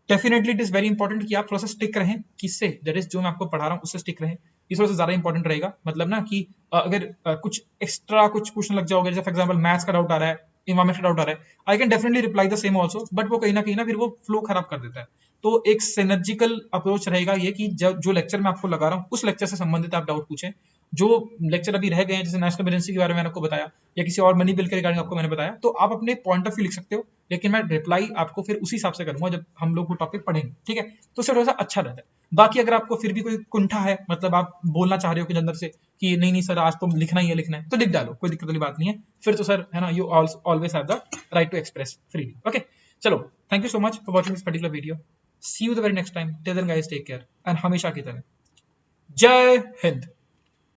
definitely it is very important कि आप थोड़ा सा स्टिक रहें, किससे, दैट इज जो मैं आपको पढ़ा रहा हूँ उससे स्टिक रहें, ये थोड़ा सा ज्यादा इंपॉर्टेंट रहेगा। मतलब ना कि अगर कुछ एक्स्ट्रा कुछ पूछने लग जाओगे, जैसे फॉर एग्जांपल मैथ्स का डाउट आ रहा है, इन्वायरमेंट का डाउट आ रहा है, I can definitely reply the same also, but वो कहीं ना फिर वो फ्लो खराब कर देता है। तो एक सिनर्जिकल अप्रोच रहेगा ये कि जो लेक्चर मैं आपको लगा रहा हूँ उस लेक्चर से संबंधित आप डाउट पूछें। जो लेक्चर अभी रह गए हैं, जैसे नेशनल इमरजेंसी के बारे में मैंने आपको बताया, या किसी और मनी बिल के रिगार्डिंग आपको मैंने बताया, तो आप अपने पॉइंट ऑफ व्यू लिख सकते हो, लेकिन मैं रिप्लाई आपको फिर उसी हिसाब से करूंगा जब हम लोग वो टॉपिक पढ़ेंगे। ठीक है, तो उससे थोड़ा सा अच्छा रहता है। बाकी अगर आपको फिर भी कोई कुंठा है, मतलब आप बोलना चाह रहे हो कि अंदर से कि नहीं सर आज तो लिखना ही है, तो लिख डालो, कोई दिक्कत वाली बात नहीं है। फिर तो सर है ना, you always have the right to express freely. Okay, चलो thank you so much for watching this particular video. See you the very next time, till then guys take care, and हमेशा की तरह जय हिंद।